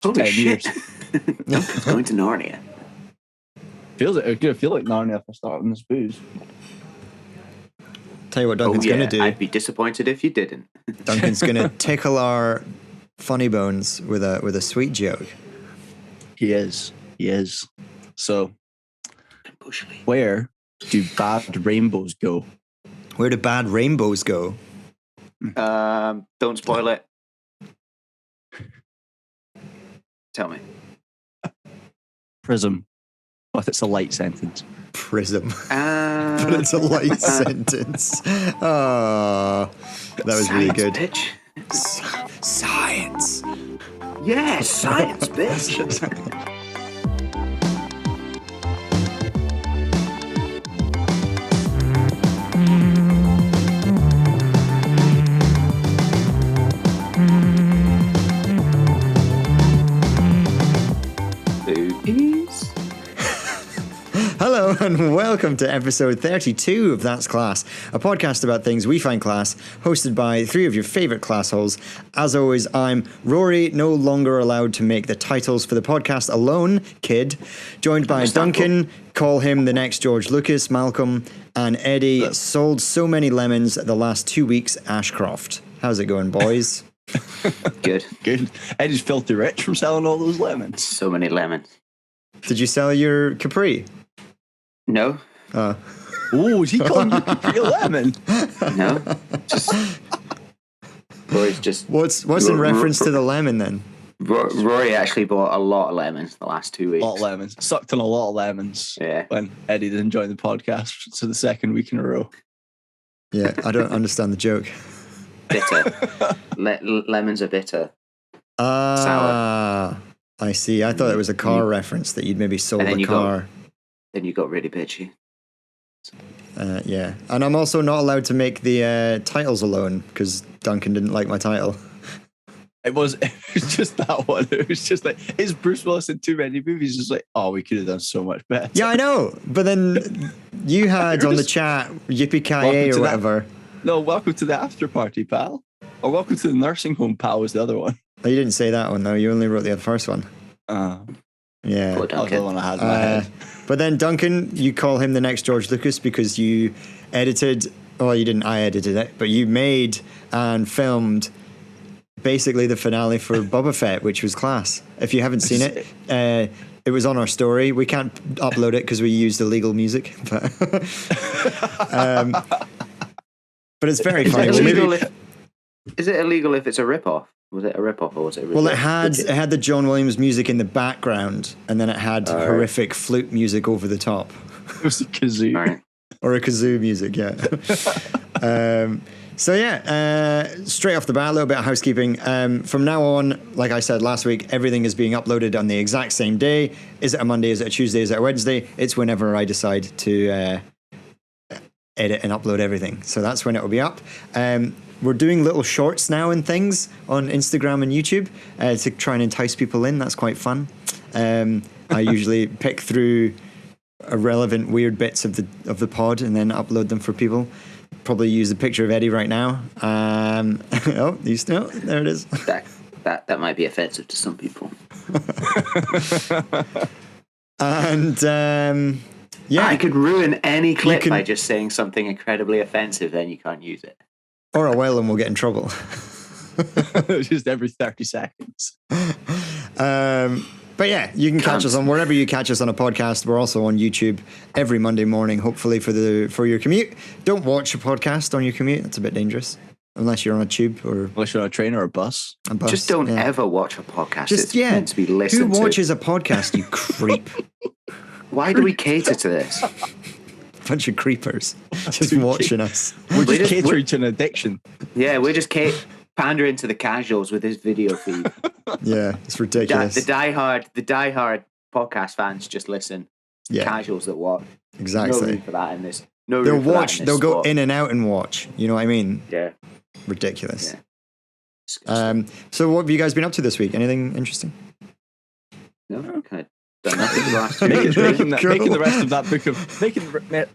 Holy 10 shit. years. Duncan's going to Narnia. I feel like Narnia if I start on this booze. Tell you what Duncan's going to do. I'd be disappointed if you didn't. Duncan's going to tickle our funny bones with a sweet joke. He is. So, where do bad rainbows go? Where do bad rainbows go? Don't spoil it. Tell me. Prism. But it's a light sentence. Prism. But it's a light sentence. Oh, that was Science, really good. Bitch. Science. Yes, science, bitch. Boobies. Hello and welcome to episode 32 of That's Class, a podcast about things we find class, hosted by three of your favourite class holes. As always, I'm Rory, no longer allowed to make the titles for the podcast alone, kid, joined by Duncan, call him the next George Lucas, Malcolm, and Eddie, sold so many lemons the last 2 weeks, Ashcroft. How's it going, boys? Good. Eddie's filthy rich from selling all those lemons. So many lemons. Did you sell your Capri? No. Oh, is he calling you Capri a lemon? No. Rory's just. What's in reference to the lemon then? Rory actually bought a lot of lemons the last 2 weeks. A lot of lemons. Sucked on a lot of lemons. Yeah. When Eddie didn't join the podcast for the second week in a row. Yeah, I don't understand the joke. Bitter. Lemons are bitter. Ah, Sour. I see. I thought it was a car reference that you'd maybe sold a car. Then you got really bitchy. Yeah. And I'm also not allowed to make the titles alone because Duncan didn't like my title. It was just that one. It was just like, is Bruce Willis in too many movies? Just like, oh, we could have done so much better. Yeah, I know. But then you had on the chat Yippee-ki-yay or whatever. No, welcome to the after party, pal. Or welcome to the nursing home, pal, was the other one. Oh, you didn't say that one, though. You only wrote the first one. Yeah. Poor That was the Duncan. one I had in my head. But then Duncan, you call him the next George Lucas because you edited, well, you didn't, I edited it, but you made and filmed basically the finale for Boba Fett, which was class. If you haven't seen it, it was on our story. We can't upload it because we used illegal music. But, but it's very funny. Is it illegal if it's a rip-off? Was it a rip-off or was it a Well, it had the John Williams music in the background, and then it had horrific flute music over the top. It was a kazoo. Right. Or a kazoo music, yeah. Straight off the bat, a little bit of housekeeping. From now on, like I said last week, everything is being uploaded on the exact same day. Is it a Monday? Is it a Tuesday? Is it a Wednesday? It's whenever I decide to edit and upload everything. So that's when it will be up. We're doing little shorts now and things on Instagram and YouTube to try and entice people in. That's quite fun. I usually pick through irrelevant, weird bits of the pod and then upload them for people. Probably use a picture of Eddie right now. There it is. That might be offensive to some people. And yeah, I could ruin any clip by just saying something incredibly offensive. Then you can't use it. Or a while and we'll get in trouble. Just every 30 seconds. But yeah, you can catch us on wherever you catch us on a podcast. We're also on YouTube every Monday morning, hopefully for your commute. Don't watch a podcast on your commute. That's a bit dangerous. Unless you're on a tube or... Unless you're on a train or a bus. Just don't ever watch a podcast. It's meant to be Who listened to. watches a podcast, you creep? Why do we cater to this? Bunch of creepers just watching us. We're just catering to an addiction. Yeah, we're just pandering to the casuals with this video feed. Yeah, it's ridiculous. The diehard podcast fans just listen. Yeah. Casuals that watch. Exactly. No room for that in this. They'll watch. They'll go in and out and watch. You know what I mean? Yeah. Ridiculous. Yeah. So what have you guys been up to this week? Anything interesting? No, kind of done nothing the last 2 weeks. Making the rest of that book of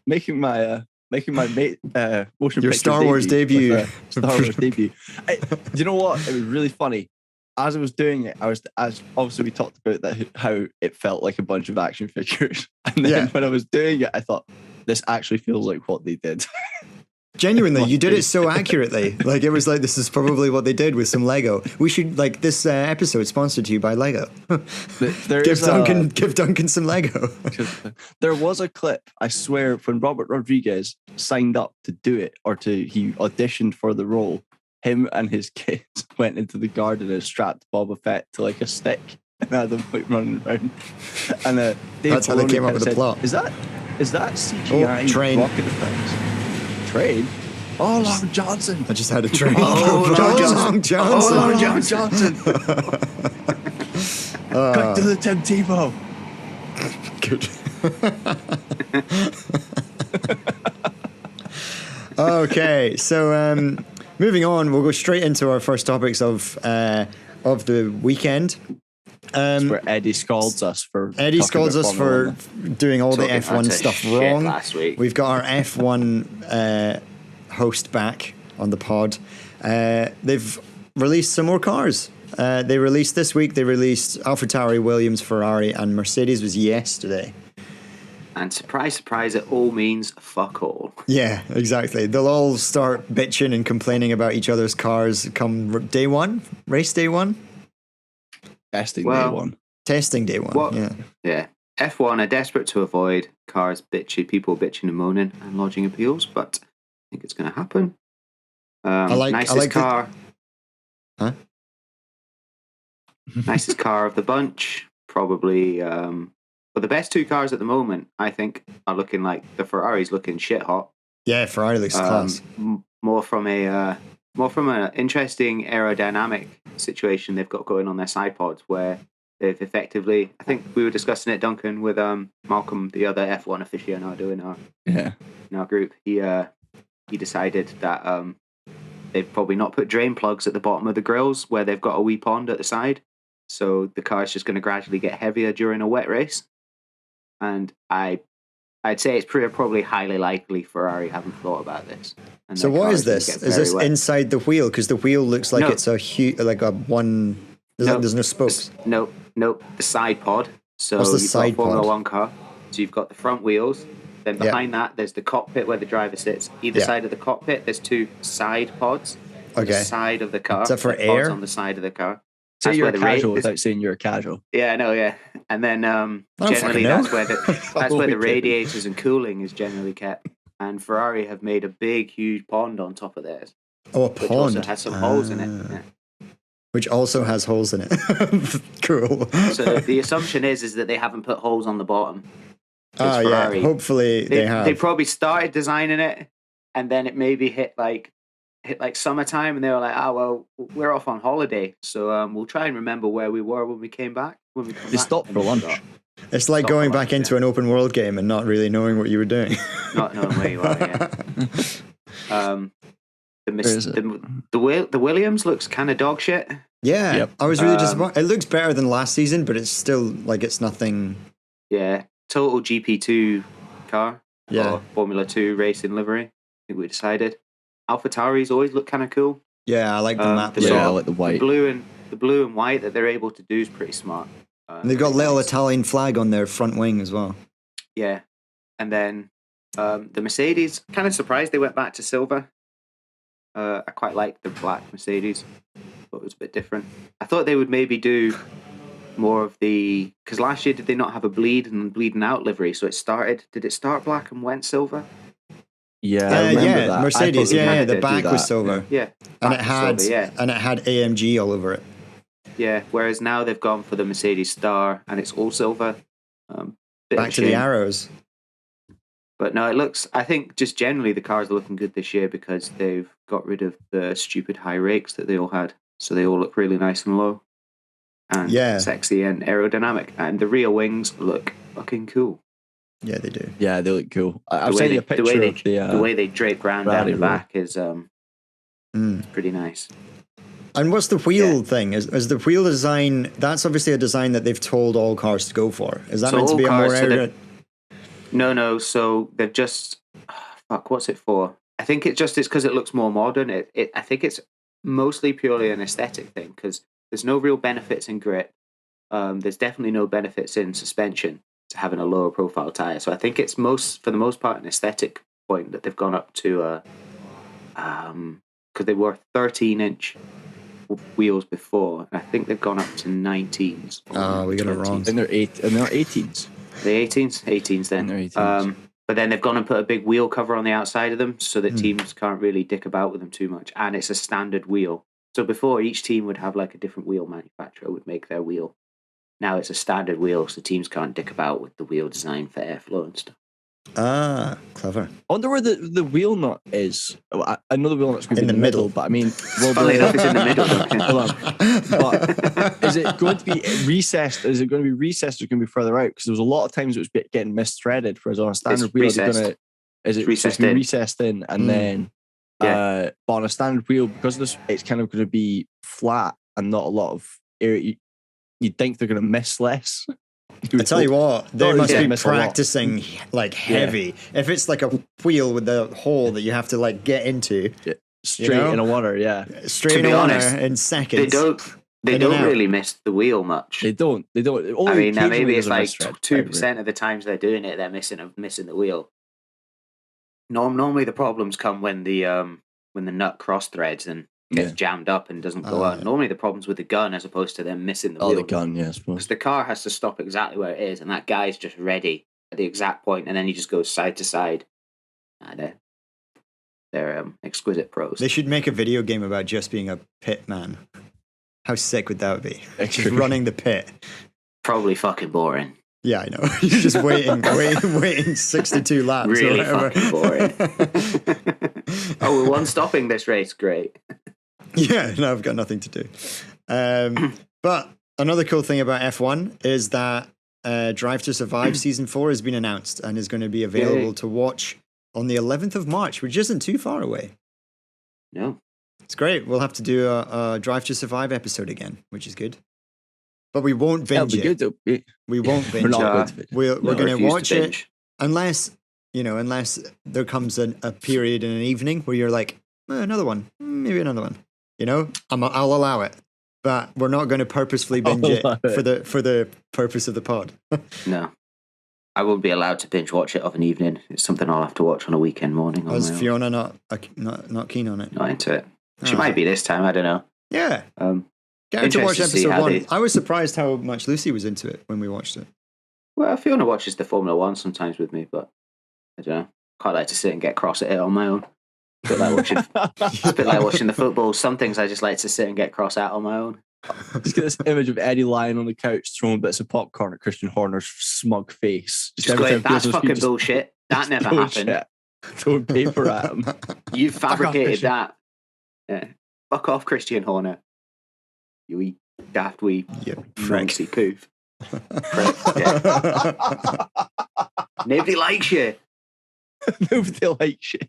making my motion your picture Star Wars debut. Star Wars debut. Do you know what? It was really funny. as I was doing it, as obviously we talked about that how it felt like a bunch of action figures, and then when I was doing it, I thought this actually feels like what they did. Genuinely, you did it so accurately. Like it was like this is probably what they did with some Lego. We should like this episode sponsored to you by Lego. Give Duncan some Lego. There was a clip, I swear, when Robert Rodriguez signed up to do it, he auditioned for the role. Him and his kids went into the garden and strapped Boba Fett to like a stick and had them like running around. And that's how they came up with the plot. Is that CGI train rocket effects? Train? Oh, Long Johnson. I just had a train. Long Johnson. Long Johnson. Cut to the Tim Tebow. Good. Okay, so moving on, we'll go straight into our first topics of the weekend. Where Eddie scolds us for doing all the F1 stuff wrong last week. We've got our F1 host back on the pod. They've released some more cars. They released this week. They released AlphaTauri, Williams, Ferrari, and Mercedes was yesterday. And surprise, surprise, it all means fuck all. Yeah, exactly. They'll all start bitching and complaining about each other's cars come race day one. Testing day one. Testing day one, yeah. F1 are desperate to avoid people bitching and moaning and lodging appeals, but I think it's going to happen. Nicest car. Nicest car of the bunch. Probably, well, the best two cars at the moment, I think, are looking like the Ferrari's looking shit hot. Yeah, Ferrari looks class. More from an interesting aerodynamic situation they've got going on their side pods, where they've effectively, I think we were discussing it, Duncan, with Malcolm, the other F1 aficionado in our group. He decided that they've probably not put drain plugs at the bottom of the grills where they've got a wee pond at the side, so the car's just going to gradually get heavier during a wet race. And I'd say it's probably highly likely Ferrari haven't thought about this. So what is this? Is this wet inside the wheel? Because the wheel looks like it's a huge, like a one. There's no spokes. No. The side pod. So what's the you've side got a Formula pod? One car. So you've got the front wheels. Then behind that, there's the cockpit where the driver sits. Either side of the cockpit, there's two side pods. Okay. The side of the car. Is that for air? On the side of the car. Say you're a casual without saying you're a casual. Yeah, I know, yeah. And then generally that's where the radiators and cooling is generally kept. And Ferrari have made a big, huge pond on top of theirs. Oh, a pond. Which also has some holes in it. Yeah. Which also has holes in it. Cool. So the assumption is that they haven't put holes on the bottom. Ferrari, hopefully they have. They probably started designing it, and then it maybe hit like summertime, and they were like, well, we're off on holiday, so we'll try and remember where we were when we came back. They stopped for lunch. It's like going back into an open world game and not really knowing what you were doing. Not knowing where you are, yeah. The Williams looks kind of dog shit. Yeah, yep. I was really disappointed. It looks better than last season, but it's still like it's nothing. Yeah, total GP2 car. Yeah, or Formula 2 racing livery. I think we decided. AlphaTauris always look kind of cool. Yeah, I like the map. I like the white. The blue and white that they're able to do is pretty smart. And they've got a little Italian flag on their front wing as well. Yeah, and then the Mercedes. Kind of surprised they went back to silver. I quite like the black Mercedes. Thought it was a bit different. I thought they would maybe do more of the, because last year did they not have a bleeding out livery? So did it start black and went silver? Yeah, I remember that. Mercedes. The back was silver. Yeah, and it had AMG all over it. Yeah, whereas now they've gone for the Mercedes Star and it's all silver. Back to the arrows. But no, it looks, I think just generally the cars are looking good this year because they've got rid of the stupid high rakes that they all had. So they all look really nice and low and sexy and aerodynamic. And the rear wings look fucking cool. Yeah, they do. Yeah, they look cool. I've seen a picture of the way they drape ground down the back is pretty nice. And what's the wheel thing? Is the wheel design, that's obviously a design that they've told all cars to go for. Is that meant to be a more aerodynamic? No. So they've just, what's it for? I think it's because it looks more modern. I think it's mostly purely an aesthetic thing because there's no real benefits in grip. There's definitely no benefits in suspension to having a lower profile tire. So I think it's for the most part, an aesthetic point that they've gone up to, because they were 13-inch wheels before, and I think they've gone up to 19s. Oh, we got it wrong. And they're 18s. The 18s then. And they're 18s. But then they've gone and put a big wheel cover on the outside of them so that teams can't really dick about with them too much. And it's a standard wheel. So before, each team would have like a different wheel manufacturer would make their wheel. Now it's a standard wheel, so teams can't dick about with the wheel design for airflow and stuff. Ah, clever. I wonder where the wheel nut is. Well, I know the wheel nut's going to be In in the the middle, middle. but I mean, Funnily enough, it's in the middle. hold on. But is it going to be recessed? Is it going to be recessed or going to be further out? Because there was a lot of times it was getting misthreaded. Whereas on a standard wheel, they're going to recessed be in. recessed in, and then but on a standard wheel, because this it's kind of going to be flat and not a lot of area. You'd think they're going to miss less. I tell you what, they must be miss a lot. practicing like heavy. If it's like a wheel with the hole that you have to like get into, Straight you know? in a water, yeah. straight To be in water honest, in seconds. They In and don't out. really miss the wheel much. They don't. Only I mean, now occasionally maybe it's there's a like misthread. 2% of the times they're doing it, they're missing the wheel. Normally, the problems come when the nut cross threads and gets jammed up and doesn't go out. yeah. Normally, the problem's with the gun as opposed to them missing the Oh, wheel. the gun, yeah, I suppose. Because the car has to stop exactly where it is, and that guy's just ready at the exact point, and then he just goes side to side. They're exquisite pros. They should make a video game about just being a pit man. How sick would that be? Just True. running the pit. Probably fucking boring. Yeah, I know. You're just waiting 62 laps. Really or whatever. fucking boring. Oh, we're one stopping this race. Great. Yeah, no, I've got nothing to do. But another cool thing about F1 is that Drive to Survive Season 4 has been announced and is going to be available to watch on the 11th of March, which isn't too far away. No. It's great. We'll have to do a Drive to Survive episode again, which is good. But we won't That'll binge be it. good. We won't binge We're not it. going to binge. We're going to refuse watch to it binge. unless there comes a period in an evening where you're like, another one, maybe another one. I'll allow it. But we're not going to purposefully binge it for the purpose of the pod. No. I won't be allowed to binge watch it of an evening. It's something I'll have to watch on a weekend morning. Was my own. Fiona not keen on it? Not into it. She Oh. might be this time. I don't know. Yeah. Get her to watch Interested to see episode how 1. they- I was surprised how much Lucy was into it when we watched it. Well, Fiona watches the Formula One sometimes with me, but I don't know. Quite like to sit and get cross at it on my own. It's a bit like watching the football. Some things I just like to sit and get cross at on my own. Just get this image of Eddie lying on the couch throwing bits of popcorn at Christian Horner's smug face. Just going, that's fucking bullshit. That never happened. Shit. Throwing paper at him. You off, fabricated Christian. that. Yeah. Fuck off, Christian Horner. You wee daft wee You prick. Nancy poof. Prick, yeah. Nobody likes you. Nobody likes you.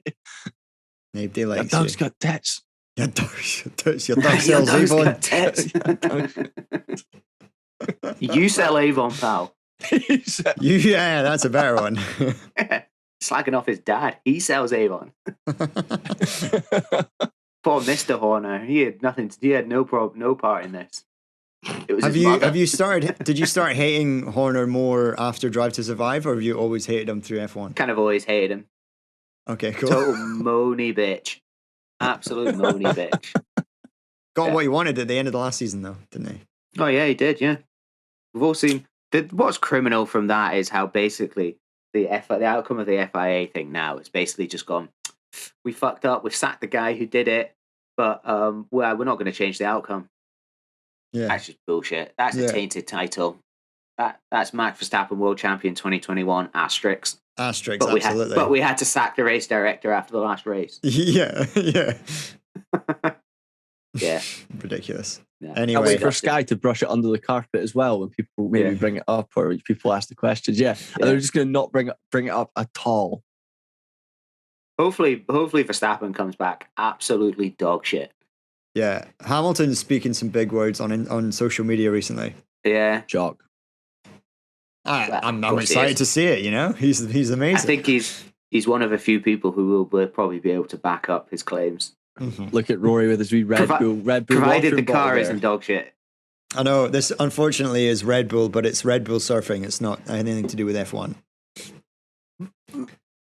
Nobody That likes dog's you. got tits. Your dog Your sells dog's Avon. got tits. You sell Avon, pal. Yeah, that's a better one. Slagging off his dad. He sells Avon. Poor Mr. Horner. He had nothing to do. He had no part in this. It was his mother. Did you start hating Horner more after Drive to Survive, or have you always hated him through F1? Kind of always hated him. Okay, cool. Total moany bitch. Absolute moany bitch. Got Yeah. what he wanted at the end of the last season, though, didn't he? Oh yeah, he did. Yeah, we've all seen. What's criminal from that is how basically the outcome of the FIA thing now is basically just gone. We fucked up. We've sacked the guy who did it, but we're not going to change the outcome. Yeah. That's just bullshit. That's a tainted title. That's Max Verstappen World Champion 2021 asterisk. Asterix, But absolutely. we had to sack the race director after the last race. Yeah. Yeah. Ridiculous. Yeah. I Anyway, wait for Sky to brush it under the carpet as well when people maybe bring it up or people ask the questions. Yeah. And they're just going to not bring it up at all. Hopefully Verstappen comes back absolutely dog shit. yeah. Hamilton's speaking some big words on social media recently. Yeah. Shock. I'm Of course he excited is. to see it. He's amazing. I think he's one of a few people who will probably be able to back up his claims. Mhm. Look at Rory with his wee Red Bull Provided water the bottle car there. isn't dog shit. I know this unfortunately is Red Bull, but it's Red Bull surfing. It's not anything to do with F1.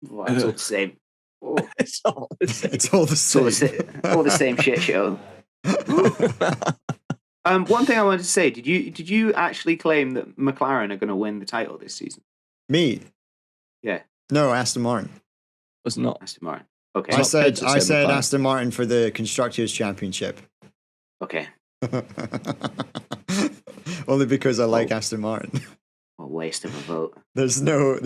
Well, it's all the same. Oh, It's all the same. It's all the it's all same. all the same shit show. One thing I wanted to say: did you actually claim that McLaren are going to win the title this season? Me? Yeah. No, Aston Martin. It's not. Aston Martin. Okay. I said McLaren. Aston Martin for the Constructors' Championship. Okay. Only because I like Aston Martin. What a waste of a vote. There's no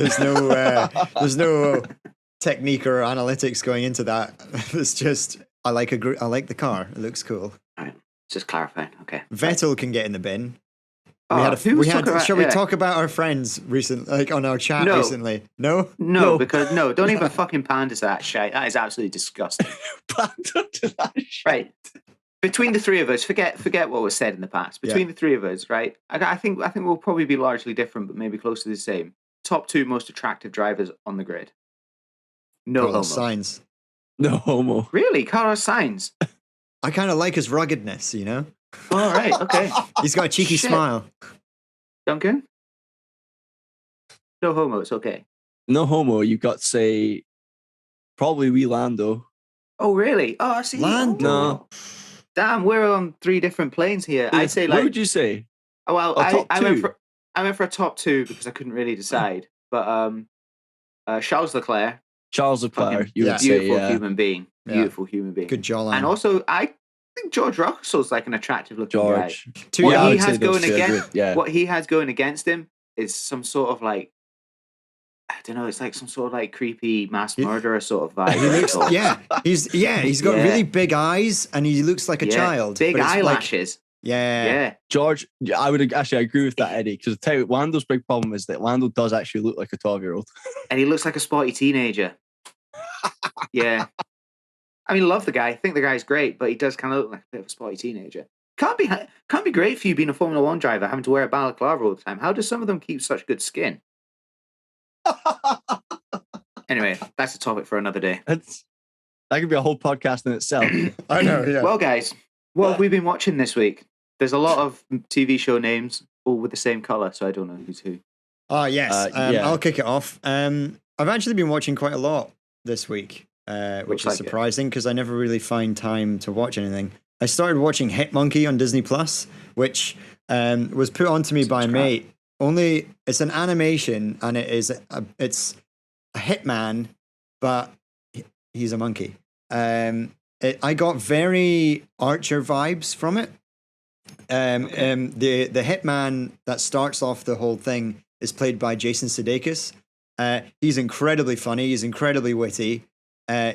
technique or analytics going into that. It's just I like the car. It looks cool. All right. Just clarifying. Okay. Vettel can get in the bin. Shall we talk about our friends recently, like on our chat recently? No? No, because don't even fucking pander to that shit. That is absolutely disgusting. Pander to that shit. Right. Between the three of us, forget what was said in the past. Between the three of us, right? I think we'll probably be largely different, but maybe close to the same. Top 2 most attractive drivers on the grid. No Carlos homo. Sainz. No homo. Really, Carlos Sainz. I kind of like his ruggedness, you know. All right, okay. He's got a cheeky Shit. smile. Duncan. No homo. It's okay. No homo. You've got to say probably wee Lando. Oh, really? Oh, I see. Lando. No. Damn, we're on 3 different planes here. I'd say What like. would you say? Oh, well, top I two? went for a top 2 because I couldn't really decide. But Charles Leclerc, Charles Leclerc. You yeah. would say, beautiful yeah. human being, beautiful human being. Good jawline. And also, I think George Russell's like an attractive looking George. guy. Two What I he would say has those going two are against, good, yeah. what he has going against him is some sort of like, I don't know. It's like some sort of like creepy mass murderer sort of vibe. He looks, he's got Yeah. really big eyes and he looks like a child. Big but it's like- eyelashes. yeah. George, I would actually agree with that, Eddie, because I tell you, Lando's big problem is that Lando does actually look like a 12-year-old. And he looks like a sporty teenager. Yeah. I mean, love the guy. I think the guy's great, but he does kind of look like a bit of a sporty teenager. Can't be great for you being a Formula One driver, having to wear a balaclava all the time. How do some of them keep such good skin? Anyway, that's a topic for another day. That could be a whole podcast in itself. I know, yeah. Well, guys, what have we been watching this week? There's a lot of TV show names, all with the same color, so I don't know who's who. Oh, yes. Yeah. I'll kick it off. I've actually been watching quite a lot this week, which Looks is like it. surprising because I never really find time to watch anything. I started watching Hit Monkey on Disney Plus, which was put onto me by a mate. Only it's an animation and it's a hitman, but he's a monkey. I got very Archer vibes from it. The hitman that starts off the whole thing is played by Jason Sudeikis. He's incredibly funny. He's incredibly witty.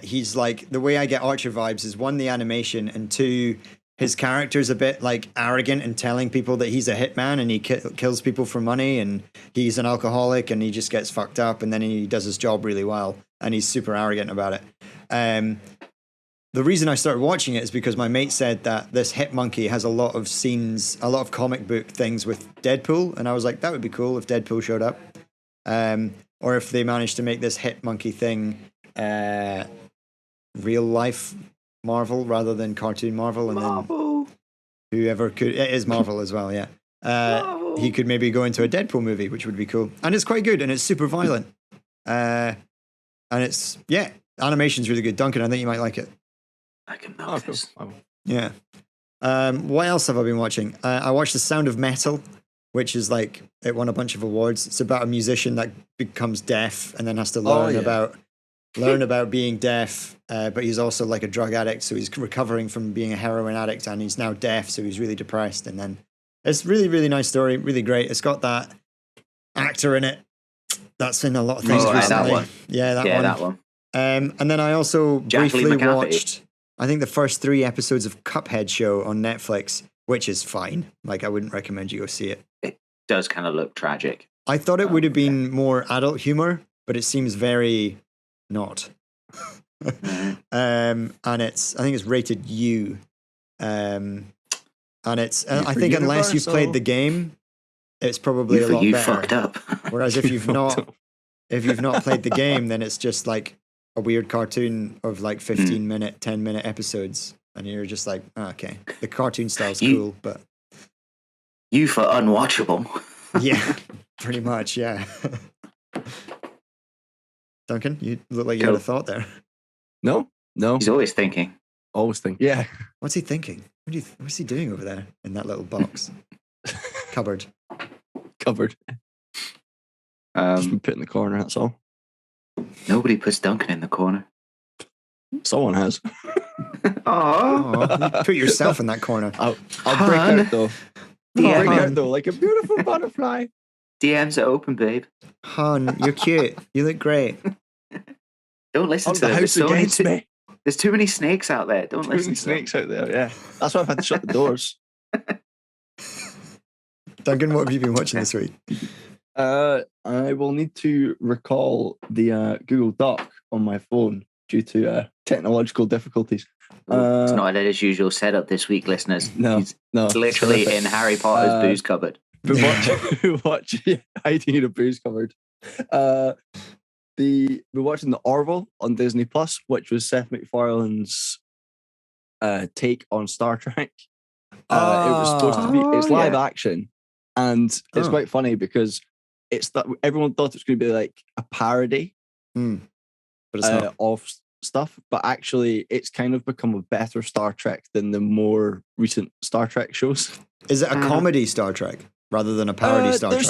He's like, the way I get Archer vibes is 1, the animation, and 2, his character's a bit like arrogant and telling people that he's a hitman and he kills people for money and he's an alcoholic and he just gets fucked up and then he does his job really well and he's super arrogant about it. The reason I started watching it is because my mate said that this Hit Monkey has a lot of scenes, a lot of comic book things with Deadpool, and I was like, that would be cool if Deadpool showed up. Or if they managed to make this Hit Monkey thing real life Marvel rather than cartoon Marvel, and Marvel. then whoever could, it is Marvel as well, yeah. He could maybe go into a Deadpool movie, which would be cool. And it's quite good, and it's super violent. And it's, animation's really good. Duncan, I think you might like it. I can milk this. Yeah. What else have I been watching? I watched The Sound of Metal, which is like, it won a bunch of awards. It's about a musician that becomes deaf and then has to learn about being deaf, but he's also like a drug addict, so he's recovering from being a heroin addict, and he's now deaf, so he's really depressed. And then it's really, really nice story, really great. It's got that actor in it that's in a lot of things recently. That one. Yeah, that one. And then I also Jack Lee briefly McAfee. watched, I think, the first 3 episodes of Cuphead show on Netflix, which is fine. Like, I wouldn't recommend you go see it. It does kind of look tragic. I thought it would have been more adult humor, but it seems very not. And I think it's rated U. And it's, I think unless you've played the game, it's probably a lot You better. fucked up. Whereas if you've not played the game, then it's just like a weird cartoon of like 15-minute, 10-minute episodes, and you're just like, okay, the cartoon style's cool, but You for unwatchable. Yeah, pretty much. Yeah. Duncan, you look like you had a thought there. No. He's always thinking. Always think. Yeah. What's he thinking? What's he doing over there in that little box? Cupboard. Just been put in the corner, that's all. Nobody puts Duncan in the corner. Someone has. Oh, you put yourself in that corner. I'll break out though. I'll break out though, like a beautiful butterfly. DMs are open, babe. Hon, you're cute. You look great. Don't listen to the them. house against me. There's too many snakes out there. Don't listen to snakes out there, yeah. That's why I've had to shut the doors. Duncan, what have you been watching this week? I will need to recall the Google Doc on my phone due to technological difficulties. It's not his usual setup this week, listeners. No. It's literally in Harry Potter's booze cupboard. We're hiding in a booze cupboard. We're watching the Orville on Disney Plus, which was Seth MacFarlane's take on Star Trek. It was supposed to be live action, and it's quite funny because it's that everyone thought it was going to be like a parody but it's not. of stuff, but actually it's kind of become a better Star Trek than the more recent Star Trek shows. Is it a comedy Star Trek rather than a parody Star Trek?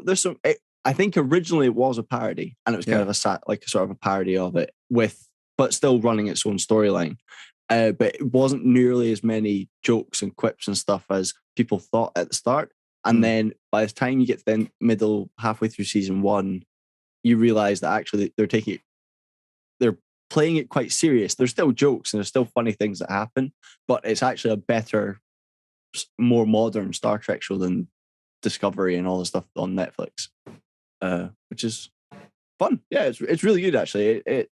There's some. I think originally it was a parody, and it was kind of a sort of a parody of it, but still running its own storyline. But it wasn't nearly as many jokes and quips and stuff as people thought at the start. And then by the time you get to the halfway through season 1, you realize that actually they're playing it quite serious. There's still jokes and there's still funny things that happen, but it's actually a better, more modern Star Trek show than Discovery and all the stuff on Netflix, which is fun. Yeah, it's really good actually. It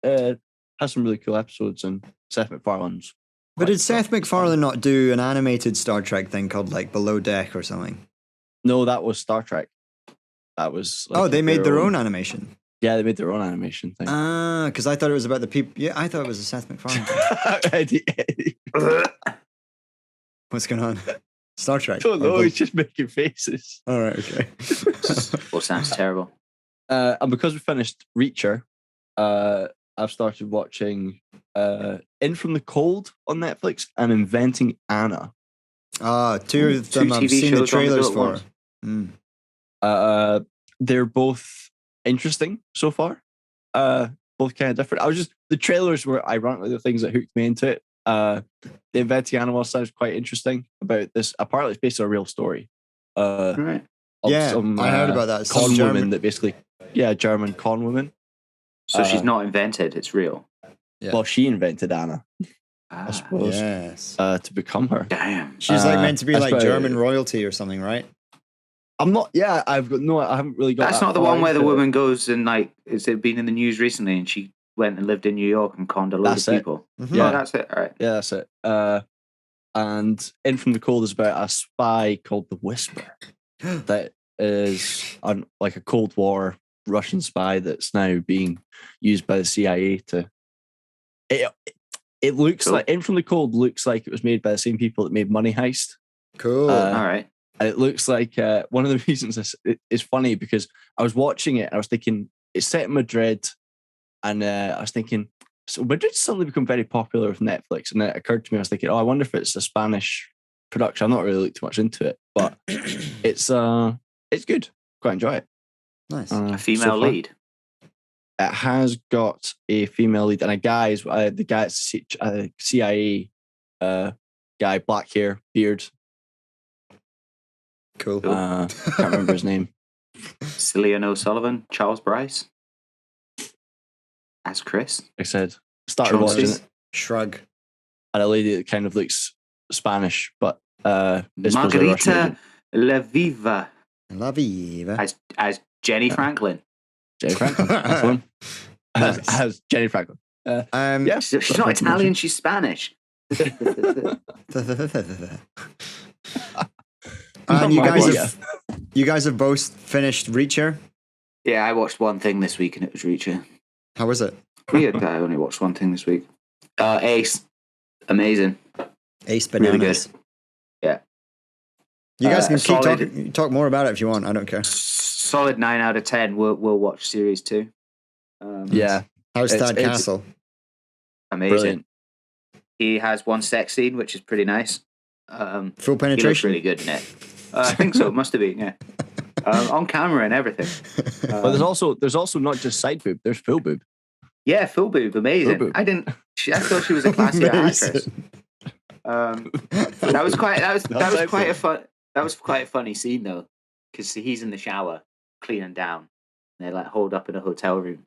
has some really cool episodes, and Seth MacFarlane's. But did Seth MacFarlane not do an animated Star Trek thing called like Below Deck or something? No, that was Star Trek. That was. They made their own animation. Yeah, they made their own animation thing. Because I thought it was about the people. Yeah, I thought it was a Seth MacFarlane thing. What's going on? Star Trek. I don't know. He's just making faces. All right. Okay. Well, sounds terrible. And because we finished Reacher, I've started watching In From the Cold on Netflix and Inventing Anna. Two of them I've seen the trailers for. They're both interesting so far. Both kind of different. The trailers were ironically the things that hooked me into it. The Inventing Anna sounds quite interesting about this. Apparently, it's based on a real story. Right. Some, I heard about that. Con woman that basically, German con woman. So she's not invented; it's real. Yeah. Well, she invented Anna, I suppose. Yes. To become her. Damn. She's like meant to be like German royalty or something, right? I'm not. Yeah, I haven't really got. That's not the one where the woman goes and like. Is it been in the news recently? And she went and lived in New York and conned a load of people. Mm-hmm. Yeah, that's it. All right. Yeah, that's it. And In From the Cold is about a spy called the Whisper that is like a Cold War Russian spy that's now being used by the CIA to. It looks like In From the Cold looks like it was made by the same people that made Money Heist. Cool. All right. And it looks like one of the reasons it's funny because I was watching it and I was thinking it's set in Madrid, and I was thinking, so Madrid suddenly become very popular with Netflix, and then it occurred to me, I was thinking, I wonder if it's a Spanish production. I'm not really looked too much into it, but it's good. Quite enjoy it. Nice. A female lead. It has got a female lead and a guy. The guy at CIA guy, black hair, beard. Cool. Can't remember his name. Cillian O'Sullivan, Charles Bryce. As Chris. I said, started watching it. Shrug. And a lady that kind of looks Spanish, but Margarita La Viva. La Viva. As Jenny Franklin. Jenny Franklin. That's one. As Jenny Franklin. Yeah. She's not Italian, she's Spanish. And you guys have both finished Reacher? Yeah, I watched one thing this week and it was Reacher. How was it? Weird that I only watched one thing this week. Ace. Amazing. Ace Bananas. Really good. Yeah. You guys can solid, talk more about it if you want. I don't care. Solid 9 out of 10. We'll watch series 2. Yeah. How's Thad Castle? Amazing. Brilliant. He has one sex scene, which is pretty nice. Full penetration? He looks really good in it. I think so. It must have been, yeah. On camera and everything. But there's also not just side boob. There's full boob. Yeah, full boob. Amazing. Full boob. I thought she was a classier actress. That was quite a funny scene though, because he's in the shower cleaning down. And they're like holed up in a hotel room,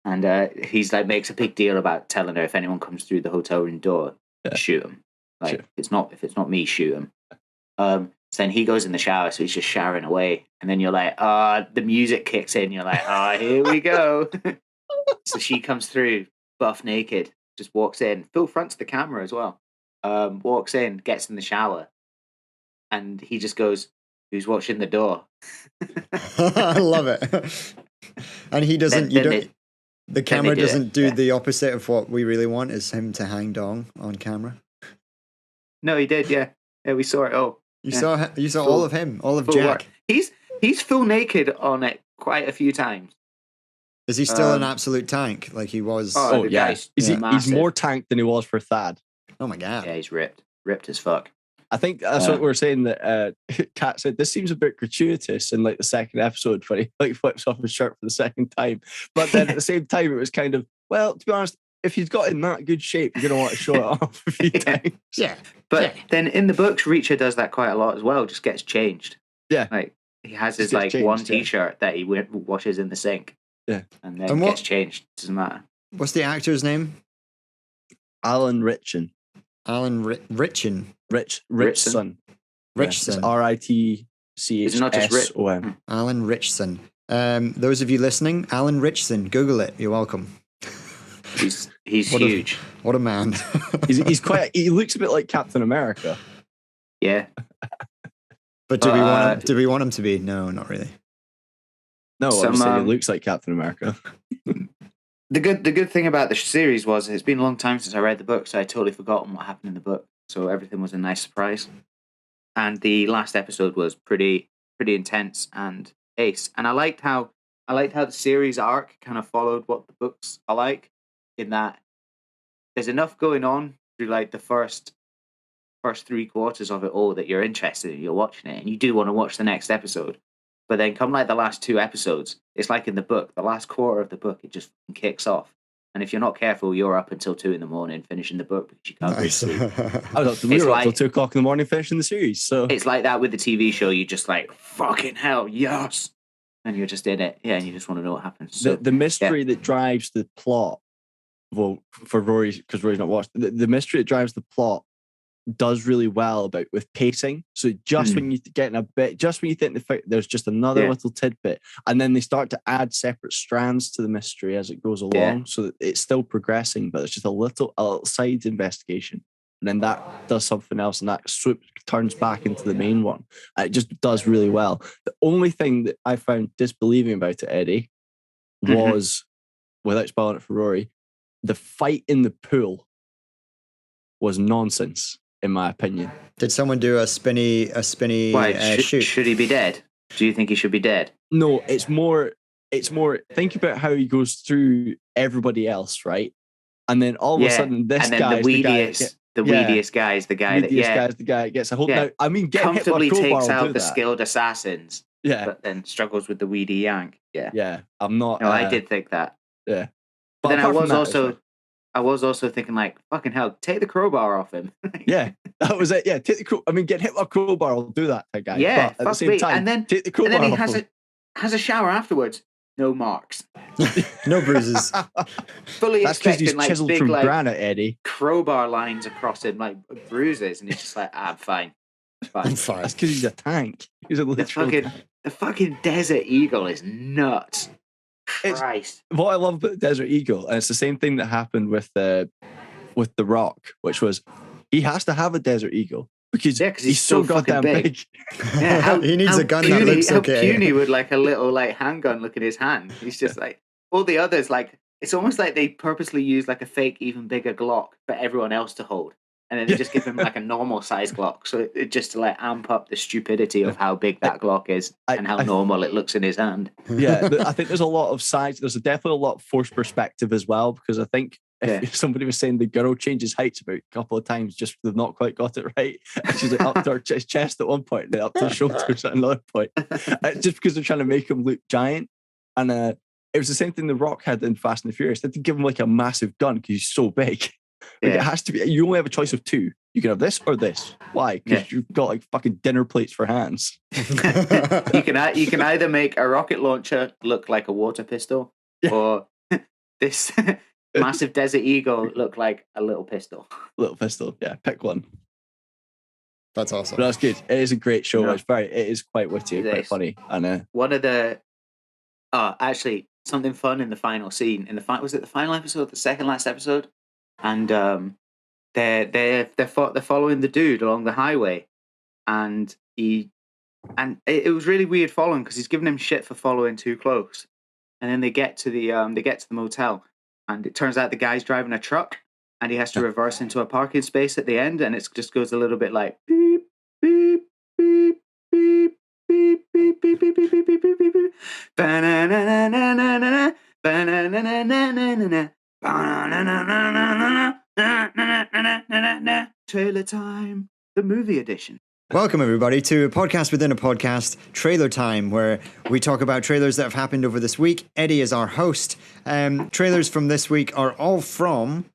and he's like makes a big deal about telling her if anyone comes through the hotel room door, shoot him. Like if it's not me, shoot him. So then he goes in the shower, so he's just showering away, and then you're like, the music kicks in. You're like, here we go. So she comes through, buff naked, just walks in, full front to the camera as well. Walks in, gets in the shower, and he just goes, "Who's watching the door?" I love it. And he doesn't. The camera doesn't do the opposite of what we really want. Is him to hang dong on camera. No, he did. Yeah, we saw it all. You saw all of him, all of Jack. Work. He's full naked on it quite a few times. Is he still an absolute tank like he was? Oh yeah, he's more tanked than he was for Thad. Oh my god. Yeah, he's ripped as fuck. I think that's what we're saying. That Kat said this seems a bit gratuitous in like the second episode when he like flips off his shirt for the second time. But then at the same time, it was kind of, well, to be honest, if he's got in that good shape, you're gonna want to show it off a few times. Yeah, but then in the books, Reacher does that quite a lot as well. Just gets changed. Yeah, like he has his like changed, one T-shirt that he washes in the sink. Yeah, and then gets changed. Doesn't matter. What's the actor's name? Alan Ritchson. Alan Ritchson. Richson. Richson. RITCHSON. Alan Ritchson. Those of you listening, Alan Ritchson, Google it. You're welcome. He's huge. What a man. he's quite. He looks a bit like Captain America. Yeah. But do we want him to be? No, not really. No, obviously he looks like Captain America. The good thing about the series was it's been a long time since I read the book, so I totally forgotten what happened in the book. So everything was a nice surprise. And the last episode was pretty intense and ace. And I liked how the series arc kind of followed what the books are like, in that there's enough going on through like the first 3 quarters of it all that you're interested in, you're watching it, and you do want to watch the next episode. But then come like the last 2 episodes, it's like in the book, the last quarter of the book, it just kicks off. And if you're not careful, you're up until 2 a.m. finishing the book because you can't go to sleep. We were up till 2 o'clock in the morning finishing the series. So it's like that with the TV show. You just like, fucking hell, yes. And you're just in it. Yeah, and you just want to know what happens. So, the mystery that drives the plot, well, for Rory, because Rory's not watched, the mystery that drives the plot does really well with pacing. So just when you get in a bit, just when you think there's just another little tidbit, and then they start to add separate strands to the mystery as it goes along, so that it's still progressing, but it's just a little side investigation, and then that does something else, and that swoop turns back into the main one. It just does really well. The only thing that I found disbelieving about it, Eddie, was, without spoiling it for Rory, the fight in the pool was nonsense, in my opinion. Did someone do a spinny shoot? Should he be dead? Do you think he should be dead? No, it's more think about how he goes through everybody else, right? And then all of a sudden this guy the weediest guy is the guy that gets a hold. Now, I mean, comfortably takes out the that. skilled assassins. Yeah. But then struggles with the weedy yank. Yeah. Yeah. I'm not No, I did think that. Yeah. But then I was also thinking, like, fucking hell, take the crowbar off him. Yeah, that was it. Yeah, take the crowbar. I mean, get hit with a crowbar, I'll do that, guy. Yeah, but at the same time, and then take the crowbar and then he off has a shower afterwards. No marks. No bruises. Fully That's because he's expecting, chiseled big, from granite, Eddie. Crowbar lines across him, like bruises, and he's just like, I'm fine. I'm fine. That's because he's a tank. He's a literal tank. The fucking Desert Eagle is nuts. Christ. What I love about the Desert Eagle, and it's the same thing that happened with The Rock, which was he has to have a Desert Eagle because he's so goddamn big. Yeah, he needs a gun that looks okay. How puny would like a little like handgun look at his hand? He's just like all the others. Like it's almost like they purposely use like a fake, even bigger Glock for everyone else to hold, and then they just give him like a normal size Glock, so it just to like amp up the stupidity of how big that Glock is and how normal it looks in his hand. Yeah, I think there's a lot of size. There's definitely a lot of forced perspective as well, because I think if somebody was saying the girl changes heights about a couple of times, just they've not quite got it right. And she's like up to her chest at one point, and then up to her shoulders at another point, just because they're trying to make him look giant. And it was the same thing The Rock had in Fast and the Furious. They had to give him like a massive gun because he's so big. Like, it has to be. You only have a choice of two. You can have this or this. Why? Because you've got like fucking dinner plates for hands. You can either make a rocket launcher look like a water pistol, or this massive Desert Eagle look like a little pistol. Little pistol. Yeah, pick one. That's awesome. But that's good. It is a great show. It is quite witty, quite funny. And one of the actually something fun in the final scene in the was it the final episode, the second last episode, and they're following the dude along the highway, and it was really weird following because he's giving him shit for following too close, and then they get to the motel, and it turns out the guy's driving a truck, and he has to reverse into a parking space at the end, and it just goes a little bit like beep beep beep beep beep beep beep beep beep beep beep beep beep. Ba-na-na-na-na-na-na, ba-na-na-na-na-na-na, ba-na-na-na-na-na-na. Trailer Time, the movie edition. Welcome, everybody, to a podcast within a podcast, Trailer Time, where we talk about trailers that have happened over this week. Eddie is our host. Trailers from this week are all from,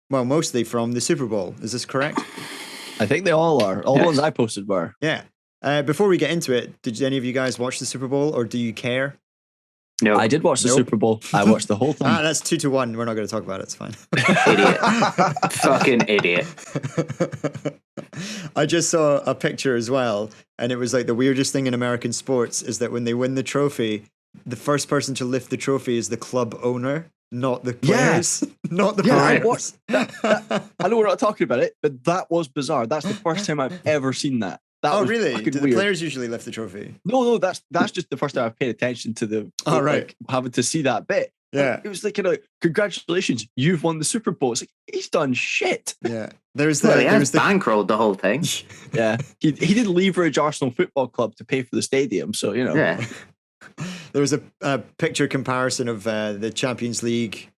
well, mostly from the Super Bowl. Is this correct? I think they all are. All the ones I posted were. Yeah. Before we get into it, did any of you guys watch the Super Bowl, or do you care? No, I did watch the Super Bowl. I watched the whole thing. That's 2-1. We're not going to talk about it. It's fine. Idiot. Fucking idiot. I just saw a picture as well, and it was like the weirdest thing in American sports is that when they win the trophy, the first person to lift the trophy is the club owner, not the players, not the players. I know we're not talking about it, but that was bizarre. That's the first time I've ever seen that. Oh, really? Do the players usually lift the trophy? No, that's just the first time I've paid attention to the having to see that bit. Yeah. It was like, congratulations, you've won the Super Bowl. It's like, he's done shit. Yeah. He has bankrolled the whole thing. Yeah. He did leverage Arsenal Football Club to pay for the stadium, so, Yeah. There was a picture comparison of the Champions League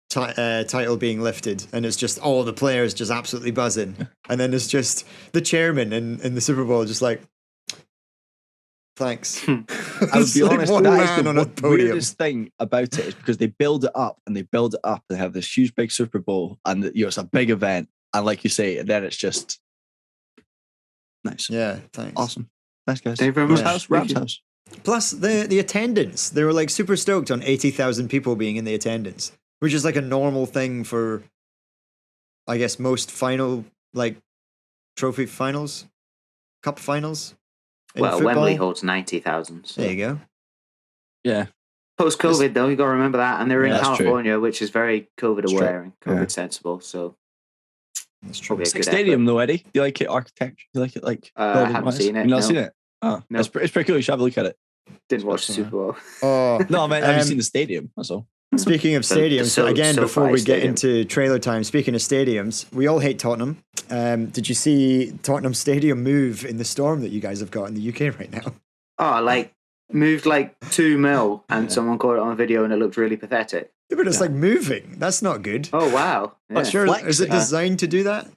title being lifted, and it's just all the players just absolutely buzzing, and then it's just the chairman in the Super Bowl just like, thanks. I would be honest, that is the weirdest thing about it is because they build it up and they build it up. They have this huge big Super Bowl, and it's a big event, and like you say, and then it's just nice. Yeah, thanks. Awesome. Thanks, guys. Thank you very much. Ram's house. Plus the attendance, they were like super stoked on 80,000 people being in the attendance, which is like a normal thing for, I guess, most final, like, trophy finals, cup finals. Well, football. Wembley holds 90,000. So. There you go. Yeah. Post-COVID, though, you got to remember that. And they're in California, true. Which is very COVID-aware and COVID-sensible. So that's true. Sick stadium, though, Eddie. Do you like it architecture? Do you like it like... I haven't seen it. You've not seen it? Oh, no. It's pretty cool. You should have a look at it. Didn't watch the Super Bowl. Oh, no, man, have you seen the stadium? That's all. Speaking of stadiums, before we get into trailer time, speaking of stadiums, we all hate Tottenham. Did you see Tottenham Stadium move in the storm that you guys have got in the UK right now? Oh, like moved like 2 mil, and someone caught it on video, and it looked really pathetic. Yeah, but it's like moving. That's not good. Oh wow! Yeah. Sure, is it designed to do that?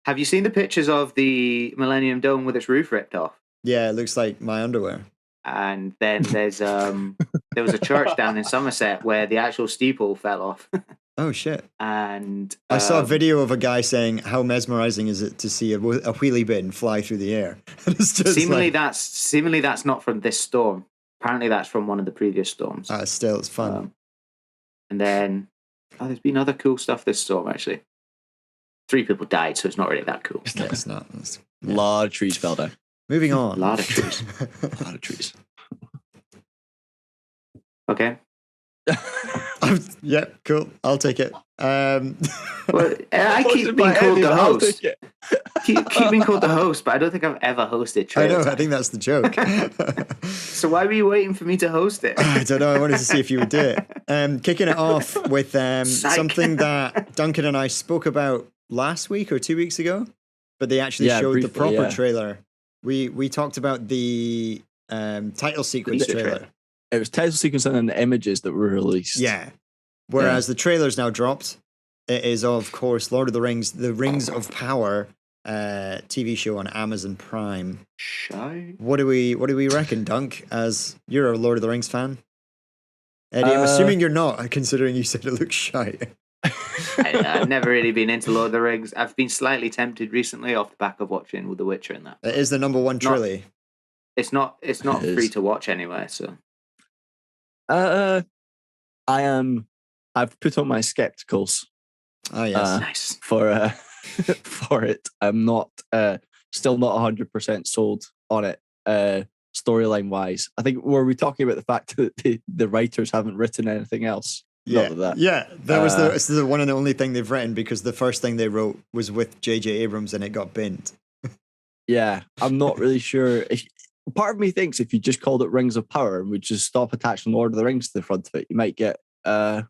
Have you seen the pictures of the Millennium Dome with its roof ripped off? Yeah, it looks like my underwear. And then there's there was a church down in Somerset where the actual steeple fell off. Oh shit! And I saw a video of a guy saying, "How mesmerizing is it to see a wheelie bin fly through the air?" It's just seemingly that's not from this storm. Apparently, that's from one of the previous storms. Still, it's fun. And then there's been other cool stuff this storm actually. 3 people died, so it's not really that cool. Yeah, it's not. A lot of trees fell down. Moving on. A lot of trees. A lot of trees. Okay. Yeah, cool. I'll take it. Well, I keep being called the host. Keep being called the host, but I don't think I've ever hosted trailer. I know. I think that's the joke. So why were you waiting for me to host it? I don't know. I wanted to see if you would do it. Kicking it off with something that Duncan and I spoke about last week or 2 weeks ago, but they actually showed the proper trailer. We talked about the title sequence trailer. It was title sequence and then the images that were released. Yeah. Whereas the trailer's now dropped. It is, of course, Lord of the Rings, The Rings of Power TV show on Amazon Prime. Shy. What do we reckon, Dunk? As you're a Lord of the Rings fan, Eddie, I'm assuming you're not, considering you said it looks shy. I've never really been into Lord of the Rings. I've been slightly tempted recently off the back of watching with The Witcher and that. It is the number one trilogy. It's not free to watch anyway. So, I've put on my skepticals. Oh yes, nice for for it. I'm not still not 100% sold on it. Storyline wise, I think were we talking about the fact that the writers haven't written anything else? Yeah, that was the one and the only thing they've written, because the first thing they wrote was with J.J. Abrams and it got binned. Yeah, I'm not really sure. Part of me thinks if you just called it Rings of Power and would just stop attaching Lord of the Rings to the front of it, you might get. I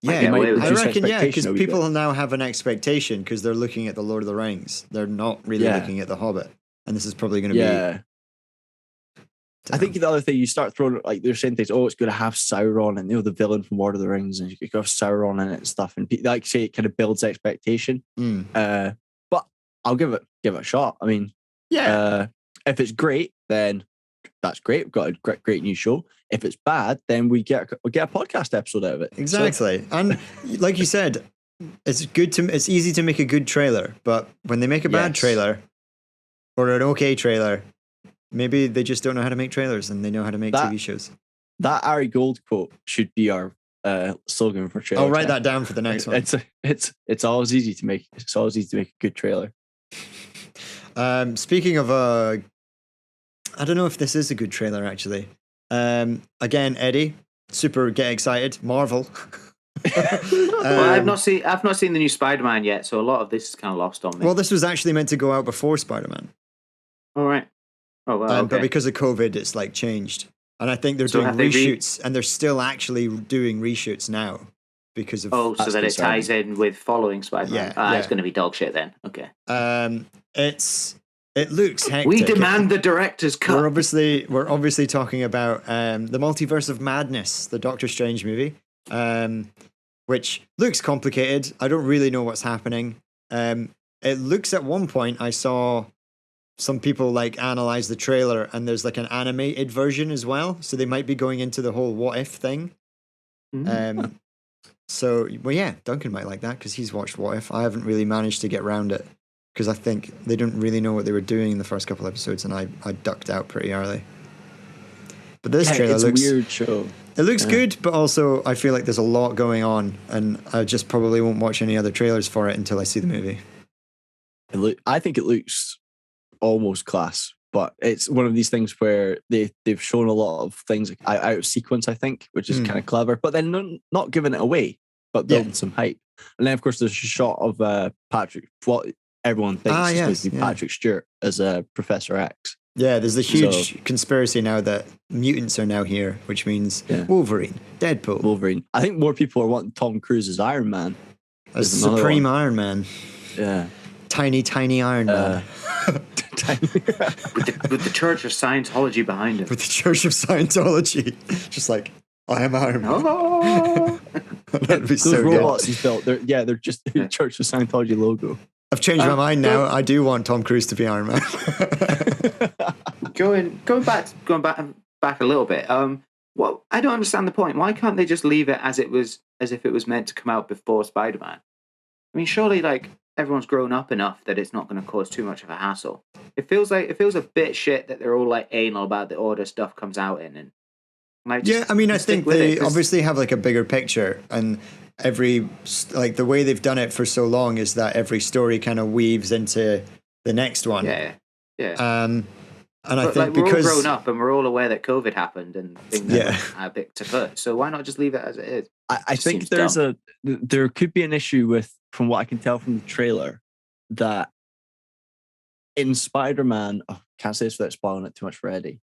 reckon, because people now have an expectation because they're looking at the Lord of the Rings. They're not really looking at the Hobbit, and this is probably going to be. I think the other thing, you start throwing, like, they're saying things, it's going to have Sauron and, the villain from Lord of the Rings, and you could have Sauron in it and stuff, and like say it kind of builds expectation. But I'll give it a shot. I mean, if it's great, then that's great. We've got a great new show. If it's bad, then we get a podcast episode out of it. Exactly. So, and like you said, it's easy to make a good trailer, but when they make a bad trailer or an okay trailer, maybe they just don't know how to make trailers and they know how to make TV shows. That Ari Gold quote should be our slogan for trailer. I'll write that down for the next one. It's always easy to make. It's always easy to make a good trailer. Speaking of, I don't know if this is a good trailer actually. Again, Eddie, super get excited. Marvel. Well, I've not seen the new Spider-Man yet, so a lot of this is kind of lost on me. Well, this was actually meant to go out before Spider-Man. All right. Oh well. Okay. But because of COVID, it's like changed, and I think they're doing reshoots, and they're still actually doing reshoots now because of. Oh, so that it ties in with following Spider-Man. It's going to be dog shit then. Okay. It looks hectic. We demand the director's cut. We're obviously talking about the Multiverse of Madness, the Doctor Strange movie, which looks complicated. I don't really know what's happening. It looks, at one point I saw some people like analyze the trailer, and there's like an animated version as well. So they might be going into the whole what if thing. So, well, yeah, Duncan might like that because he's watched What If. I haven't really managed to get around it because I think they didn't really know what they were doing in the first couple episodes, and I ducked out pretty early. But this trailer looks a weird show. It looks good, but also I feel like there's a lot going on, and I just probably won't watch any other trailers for it until I see the movie. I think it looks almost class, but it's one of these things where they've shown a lot of things out of sequence, I think, which is kind of clever, but then not giving it away, but building some hype. And then, of course, there's a shot of Patrick, what everyone thinks is supposed to be Patrick Stewart as Professor X. Yeah, there's the huge conspiracy now that mutants are now here, which means Wolverine, Deadpool. Wolverine. I think more people are wanting Tom Cruise as Iron Man. As Supreme Iron Man. Yeah. Tiny Iron Man. with the Church of Scientology behind him. With the Church of Scientology. Just like, I am Iron Man. Oh. That'd be those so robots good. he's built, they're just the Church of Scientology logo. I've changed my mind now. I do want Tom Cruise to be Iron Man. going back a little bit. Well, I don't understand the point. Why can't they just leave it as if it was meant to come out before Spider-Man? I mean, surely like everyone's grown up enough that it's not going to cause too much of a hassle. It feels a bit shit that they're all like anal about the order stuff comes out in, and like, I mean, I think they obviously have like a bigger picture, and the way they've done it for so long is that every story kind of weaves into the next one. Yeah. And I think we're because all grown up and we're all aware that COVID happened and things are a bit to put. So why not just leave it as it is? I think there could be an issue with, from what I can tell from the trailer, that in Spider-Man, can't say this without spoiling it too much for Eddie.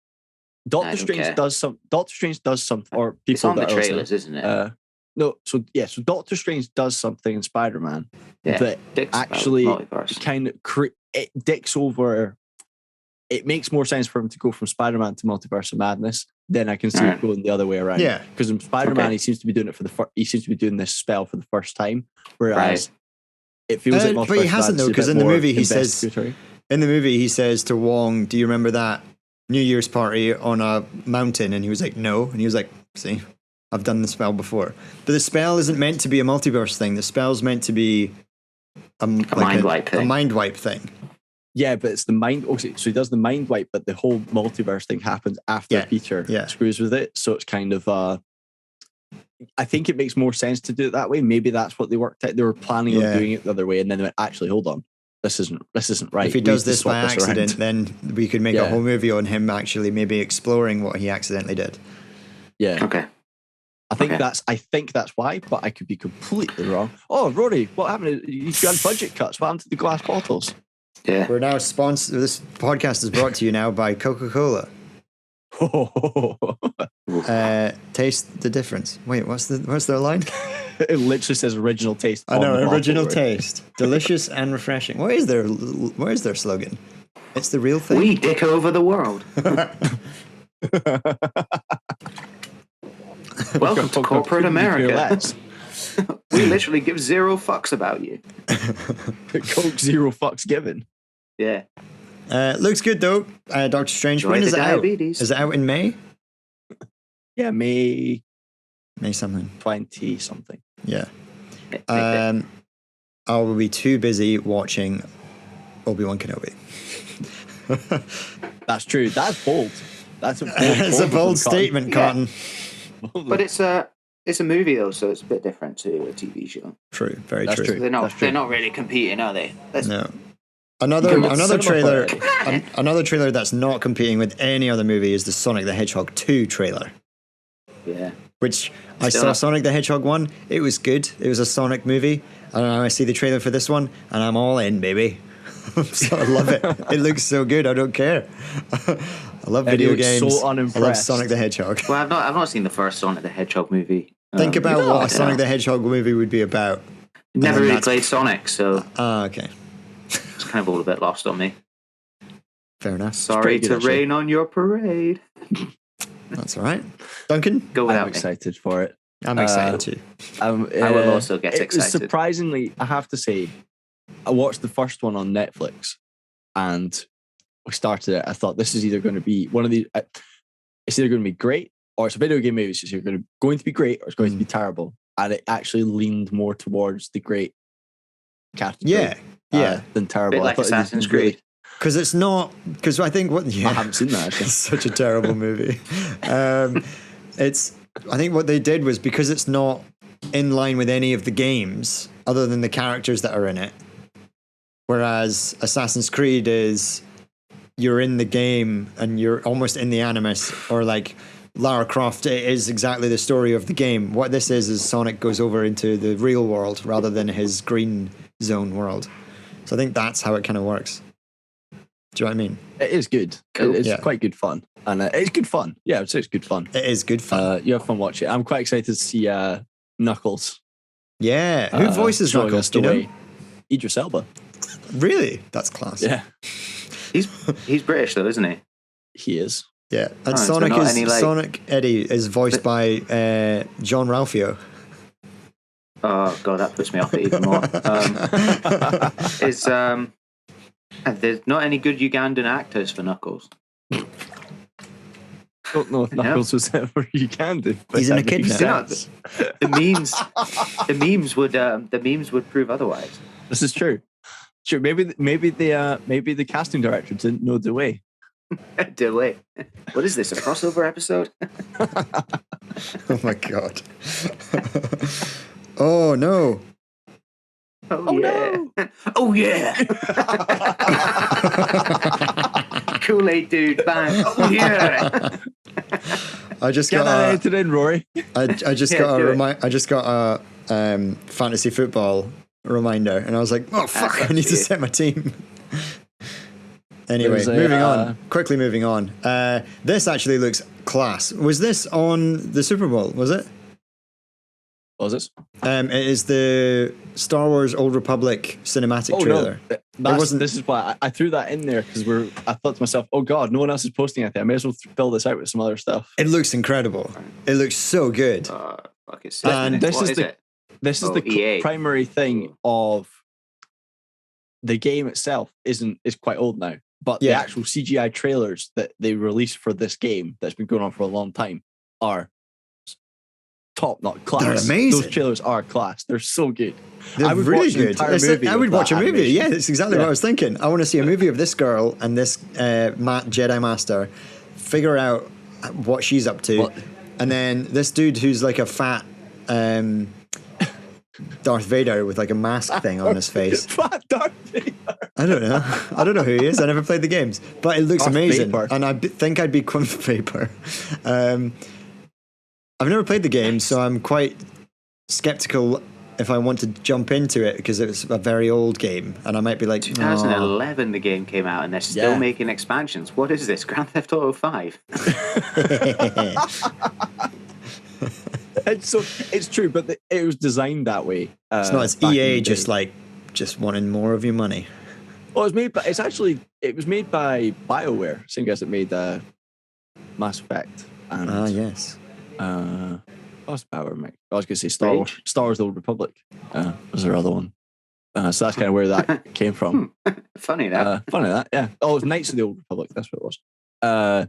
Doctor Strange does something, or people it's on that the are trailers, also, isn't it? No, so Doctor Strange does something in Spider-Man that dicks actually about multiverse. kind of it dicks over. It makes more sense for him to go from Spider-Man to Multiverse of Madness. Then I can see it going the other way around. Yeah, because in Spider-Man he seems to be doing it he seems to be doing this spell for the first time, whereas it feels like Multiverse but he hasn't though, because in the movie he says to Wong, "Do you remember that New Year's party on a mountain?" And he was like, "No," and he was like, "See, I've done the spell before." But the spell isn't meant to be a multiverse thing. The spell's meant to be a mind wipe thing. Yeah, but it's the mind. Okay, so he does the mind wipe, but the whole multiverse thing happens after Peter screws with it. So it's kind of I think it makes more sense to do it that way. Maybe that's what they worked out. They were planning on doing it the other way, and then they went, "Actually, hold on, this isn't right." If he does this by accident, then we could make a whole movie on him actually maybe exploring what he accidentally did. Yeah. Okay. I think that's why, but I could be completely wrong. Oh, Rory, what happened? You had budget cuts. What happened to the glass bottles? Yeah. We're now sponsored. This podcast is brought to you now by Coca-Cola. Taste the difference. Wait, what's their line? It literally says original taste. I know, original taste. Delicious and refreshing. What is their slogan? It's the real thing. We dick over the world. Welcome to corporate America. We literally give zero fucks about you. Coke, zero fucks given. Yeah. Looks good though. Doctor Strange. When is it out? Is it out in May? Yeah, May something. 20 something. Yeah. I will be too busy watching Obi-Wan Kenobi. That's true. That's bold. That's a bold, it's a bold statement, Cotton. But it's a movie though, so it's a bit different to a TV show. True, very true. They're not really competing, are they? No. Another trailer that's not competing with any other movie is the Sonic the Hedgehog 2 trailer. Yeah. Which I saw Sonic the Hedgehog 1. It was good. It was a Sonic movie. And I see the trailer for this one and I'm all in, baby. So I love it. It looks so good. I don't care. I love video games. So unimpressed. I love Sonic the Hedgehog. Well, I've not seen the first Sonic the Hedgehog movie. Think about what a Sonic the Hedgehog movie would be about. Never really played Sonic, so okay. It's kind of all a bit lost on me. Fair enough. Sorry to rain on your parade. That's all right. Duncan? Go without I'm excited for it. I'm excited too. I will also get excited. Surprisingly, I have to say, I watched the first one on Netflix and we started it. I thought this is either going to be one of these, it's either going to be great or it's a video game movie. It's either going to be great or it's going to be terrible. And it actually leaned more towards the great category than terrible. A bit like Assassin's Creed. Because it's not, because I think I haven't seen that actually. It's such a terrible movie. I think what they did was because it's not in line with any of the games other than the characters that are in it. Whereas Assassin's Creed is you're in the game and you're almost in the Animus, or like Lara Croft, it is exactly the story of the game. What this is Sonic goes over into the real world rather than his green zone world. So I think that's how it kind of works. Do you know what I mean? It is good. Cool. It's quite good fun. And it's good fun. Yeah, I would say it's good fun. It is good fun. You have fun watching it. I'm quite excited to see Knuckles. Yeah. Who voices Knuckles? Do you know? Idris Elba. Really? That's class. Yeah. He's British though, isn't he? He is. Yeah. And Sonic Eddie is voiced by John Ralphio. Oh god, that puts me off it even more. There's not any good Ugandan actors for Knuckles. I don't know if Knuckles was ever Ugandan. He's in a kid now. The memes would prove otherwise. This is true. Sure, maybe the casting director didn't know the way. Delay. What is this? A crossover episode? Oh my god. Oh no. Oh yeah. No. Oh yeah. Kool-Aid dude, bang. Oh yeah. I just get that edited in, Rory. I just got a fantasy football reminder, and I was like, oh fuck, I need to set my team. Anyway, quickly moving on. This actually looks class. Was this on the Super Bowl? Was it? Was it? It is the Star Wars Old Republic cinematic trailer. No, this is why I threw that in there, because I thought to myself, oh God, no one else is posting anything. I may as well fill this out with some other stuff. It looks incredible. It looks so good. And this is the primary thing of the game itself is quite old now, but the actual CGI trailers that they released for this game that's been going on for a long time are top notch class. They're amazing. Those trailers are class. They're so good. They're really good. I would watch a movie. Yeah, that's exactly what I was thinking. I want to see a movie of this girl and this Jedi Master, figure out what she's up to, and then this dude who's like a fat Darth Vader with like a mask thing on his face. Fat Darth Vader. I don't know. I don't know who he is. I never played the games, but it looks amazing. Vapor. And I think I'd be Vapor. I've never played the game, so I'm quite skeptical if I want to jump into it, because it's a very old game, and I might be like, 2011 the game came out, and they're still making expansions. What is this, Grand Theft Auto 5? It's true, but it was designed that way. It's not as EA just wanting more of your money. Well, it was made by BioWare, same guys that made Mass Effect. And, yes. What's BioWare make? I was going to say Star Wars: The Old Republic. Was their other one? So that's kind of where that came from. Funny that. Yeah. Oh, it was Knights of the Old Republic. That's what it was.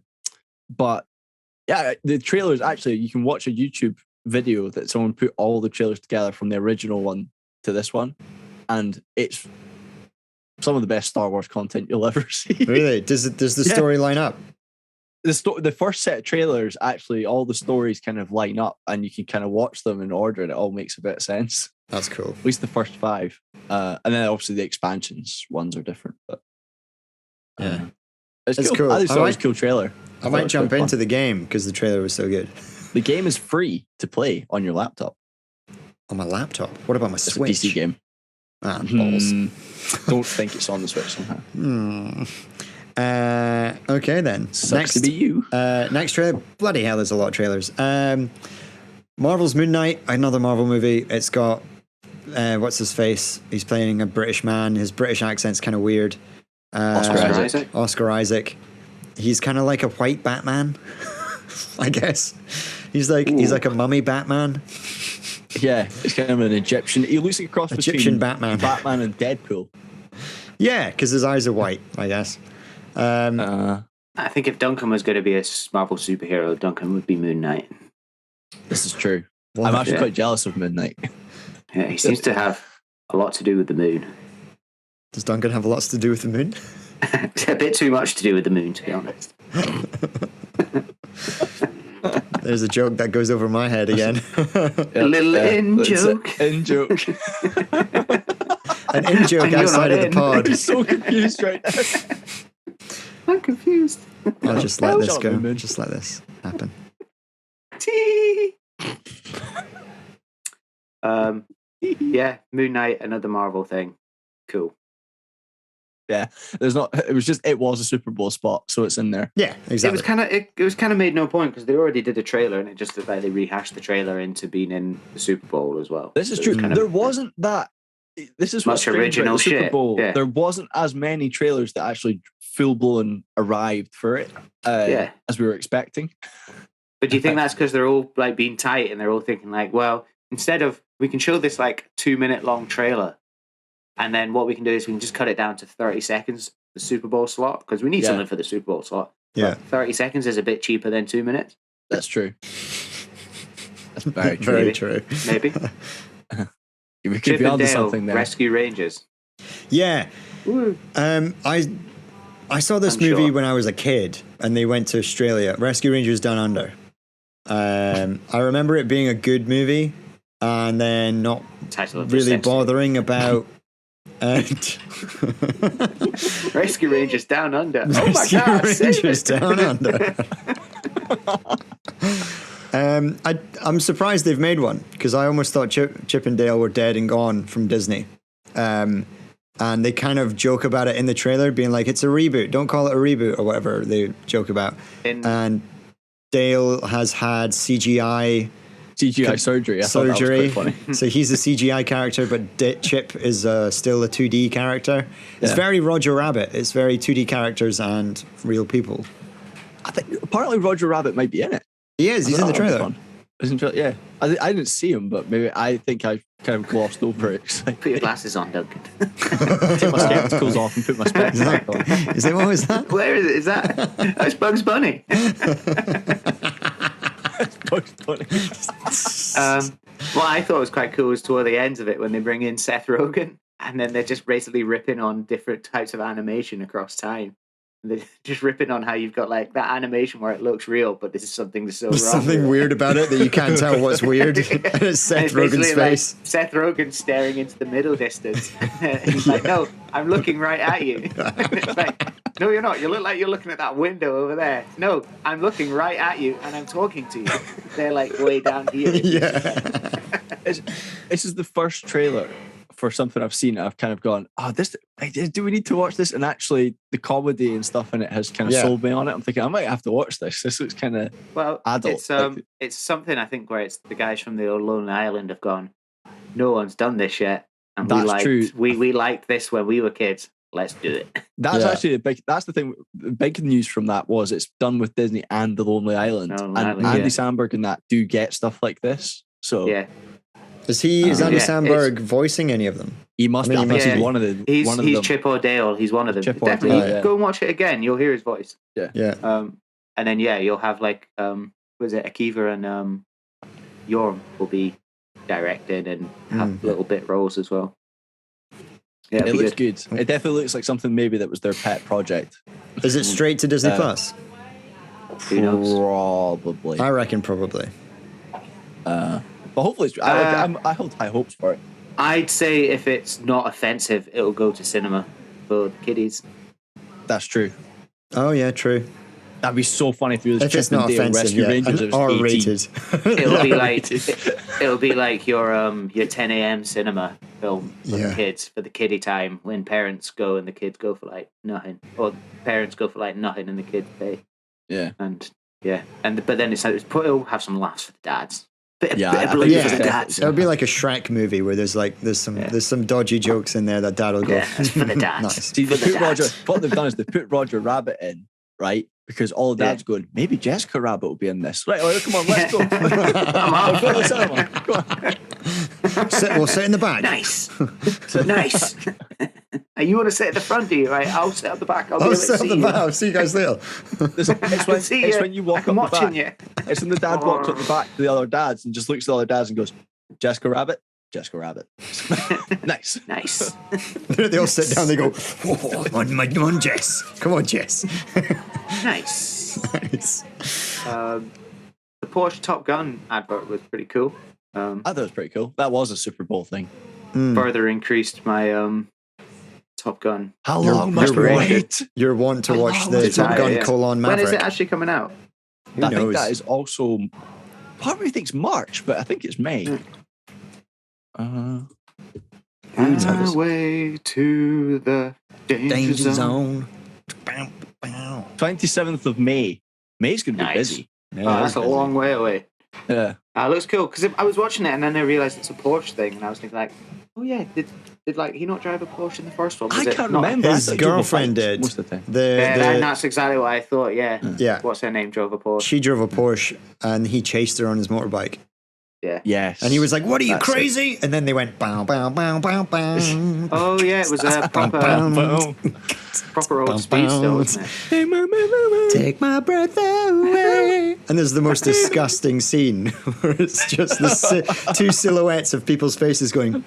But yeah, the trailers, actually, you can watch a YouTube video that someone put all the trailers together from the original one to this one, and it's some of the best Star Wars content you'll ever see. Really? Does the story line up? The first set of trailers, actually, all the stories kind of line up, and you can kind of watch them in order, and it all makes a bit of sense. That's cool. At least the first 5, and then obviously the expansions ones are different. But it's cool. I thought it was a cool trailer. I might jump into the game because the trailer was so good. The game is free to play on your laptop. On my laptop? What about my Switch? It's a PC game. Balls. Don't think it's on the Switch somehow. Okay then. Sucks to be you. Next trailer. Bloody hell, there's a lot of trailers. Marvel's Moon Knight, another Marvel movie. It's got what's his face? He's playing a British man. His British accent's kind of weird. Oscar Isaac. He's kind of like a white Batman, I guess. He's like a mummy Batman. Yeah, he's kind of an Egyptian. He looks like a cross between Batman and Deadpool. Yeah, because his eyes are white, I guess. I think if Duncan was going to be a Marvel superhero, Duncan would be Moon Knight. This is true. I'm actually quite jealous of Moon Knight. Yeah, he seems to have a lot to do with the moon. Does Duncan have lots to do with the moon? It's a bit too much to do with the moon, to be honest. There's a joke that goes over my head again. A little in-joke. In-joke. An in-joke outside of the pod. I'm so confused right now. I'm confused. I'll just let this go. Just let this happen. Yeah, Moon Knight, another Marvel thing. Cool. Yeah, it was a Super Bowl spot, so it's in there. Yeah, exactly. It was kind of made no point because they already did a trailer, and it just looked like they rehashed the trailer into being in the Super Bowl as well. This is true. There wasn't that. This is much original shit. Super Bowl. Yeah. There wasn't as many trailers that actually full blown arrived for it. As we were expecting. But do you think that's because they're all like being tight and they're all thinking like, well, instead of we can show this like 2-minute long trailer. And then what we can do is we can just cut it down to 30 seconds, the Super Bowl slot, because we need something for the Super Bowl slot. Yeah. But 30 seconds is a bit cheaper than 2 minutes. That's true. That's very true. Very true. Maybe. We could be onto something there. Rescue Rangers. Yeah. I saw this movie when I was a kid, and they went to Australia. Rescue Rangers Down Under. I remember it being a good movie, and then not really bothering about... Rescue Rangers Down Under. Oh my Rescue God! Rangers Down Under. I'm surprised they've made one because I almost thought Chip and Dale were dead and gone from Disney. And they kind of joke about it in the trailer, being like, "It's a reboot. Don't call it a reboot," or whatever they joke about. And Dale has had CGI CGI surgery. I thought that was surgery. quite funny. So he's a CGI character, but Chip is still a 2D character. It's very Roger Rabbit. It's very 2D characters and real people. I think apparently Roger Rabbit might be in it. He is. He's in the trailer. Yeah, I didn't see him, but maybe I think I kind of glossed over it. Put your glasses on, Duncan. Take my spectacles off and put my spectacles back on. Is that what was that? Where is it? Is that? That's Bugs Bunny. Bugs Bunny. What I thought was quite cool was toward the ends of it when they bring in Seth Rogen and then they're just basically ripping on different types of animation across time. They're just ripping on how you've got like that animation where it looks real, but this is something that's so There's wrong. something weird about it that you can't tell what's weird. It's Seth Rogen's face. Like Seth Rogen staring into the middle distance. He's like, "No, I'm looking right at you." It's like, "No, you're not. You look like you're looking at that window over there." "No, I'm looking right at you and I'm talking to you." They're like way down here. Yeah. This is the first trailer for something I've seen. I've kind of gone, do we need to watch this? And actually, the comedy and stuff in it has kind of sold me on it. I'm thinking I might have to watch this. This looks kind of adult. It's something I think where it's the guys from the old Lonely Island have gone, no one's done this yet, and true. We liked this when we were kids. Let's do it. That's actually that's the thing. The big news from that was it's done with Disney and the Lonely Island, and Andy Samberg and that do get stuff like this. So yeah. Is Andy Samberg voicing any of them? He must be. He's one of the. He's Chip O'Dale. He's one of them. Definitely go and watch it again. You'll hear his voice. Yeah. And then you'll have like was it Akiva and Yorm will be directed and have little bit roles as well. Yeah, it looks good. It definitely looks like something maybe that was their pet project. Is it straight to Disney Plus? Who knows? Probably. I reckon probably. But hopefully, I hold high hopes for it. I'd say if it's not offensive, it'll go to cinema for the kiddies. That's true. Oh yeah, true. That'd be so funny if it was if it's not offensive, Rescue Rangers. And R-rated. It'll be like your 10 a.m. cinema film for the kids for the kiddie time when parents go and the kids go for like nothing, or parents go for like nothing and the kids pay. Yeah, but then it'll have some laughs for the dads. Bit of blue for the dads. It'll be like a Shrek movie where there's some dodgy jokes in there that dad will go. Yeah, that's for the dads. Nice. See, what they've done is they put Roger Rabbit in, right? Because all the dads going, maybe Jessica Rabbit will be in this. Right, come on, let's go. I'm out. Go to the cinema. Go on. We'll sit in the back. Nice. Nice. You want to sit at the front, do you? Right, I'll sit at the back. I'll sit at the back. I'll see you guys later. It's when you walk up the back. You. It's when the dad walks up the back to the other dads and just looks at the other dads and goes, Jessica Rabbit. Nice. They all sit down. They go, come on, Jess. Come on, Jess. Nice. Nice. The Porsche Top Gun advert was pretty cool. I thought it was pretty cool. That was a Super Bowl thing. Further increased my Top Gun. How long must we wait? You're wanting to watch the Top Gun : Maverick. When is it actually coming out? Who knows? I think that is also. Part of me thinks March, but I think it's May. Way to the danger zone. 27th of May. May's going to be busy. Yeah, that's a long way away. Yeah. It looks cool because I was watching it and then I realised it's a Porsche thing and I was thinking like, oh yeah, did like he not drive a Porsche in the first one? I can't remember. His girlfriend did. Most of the time. That's exactly what I thought. Yeah. What's her name? Drove a Porsche. She drove a Porsche and he chased her on his motorbike. Yeah. Yes. And he was like, "What are you crazy?" And then they went bow bow bow bow bow. Oh yeah, it was a proper old speed still, wasn't it? Take my breath away. And there's the most disgusting scene where it's just the two silhouettes of people's faces going,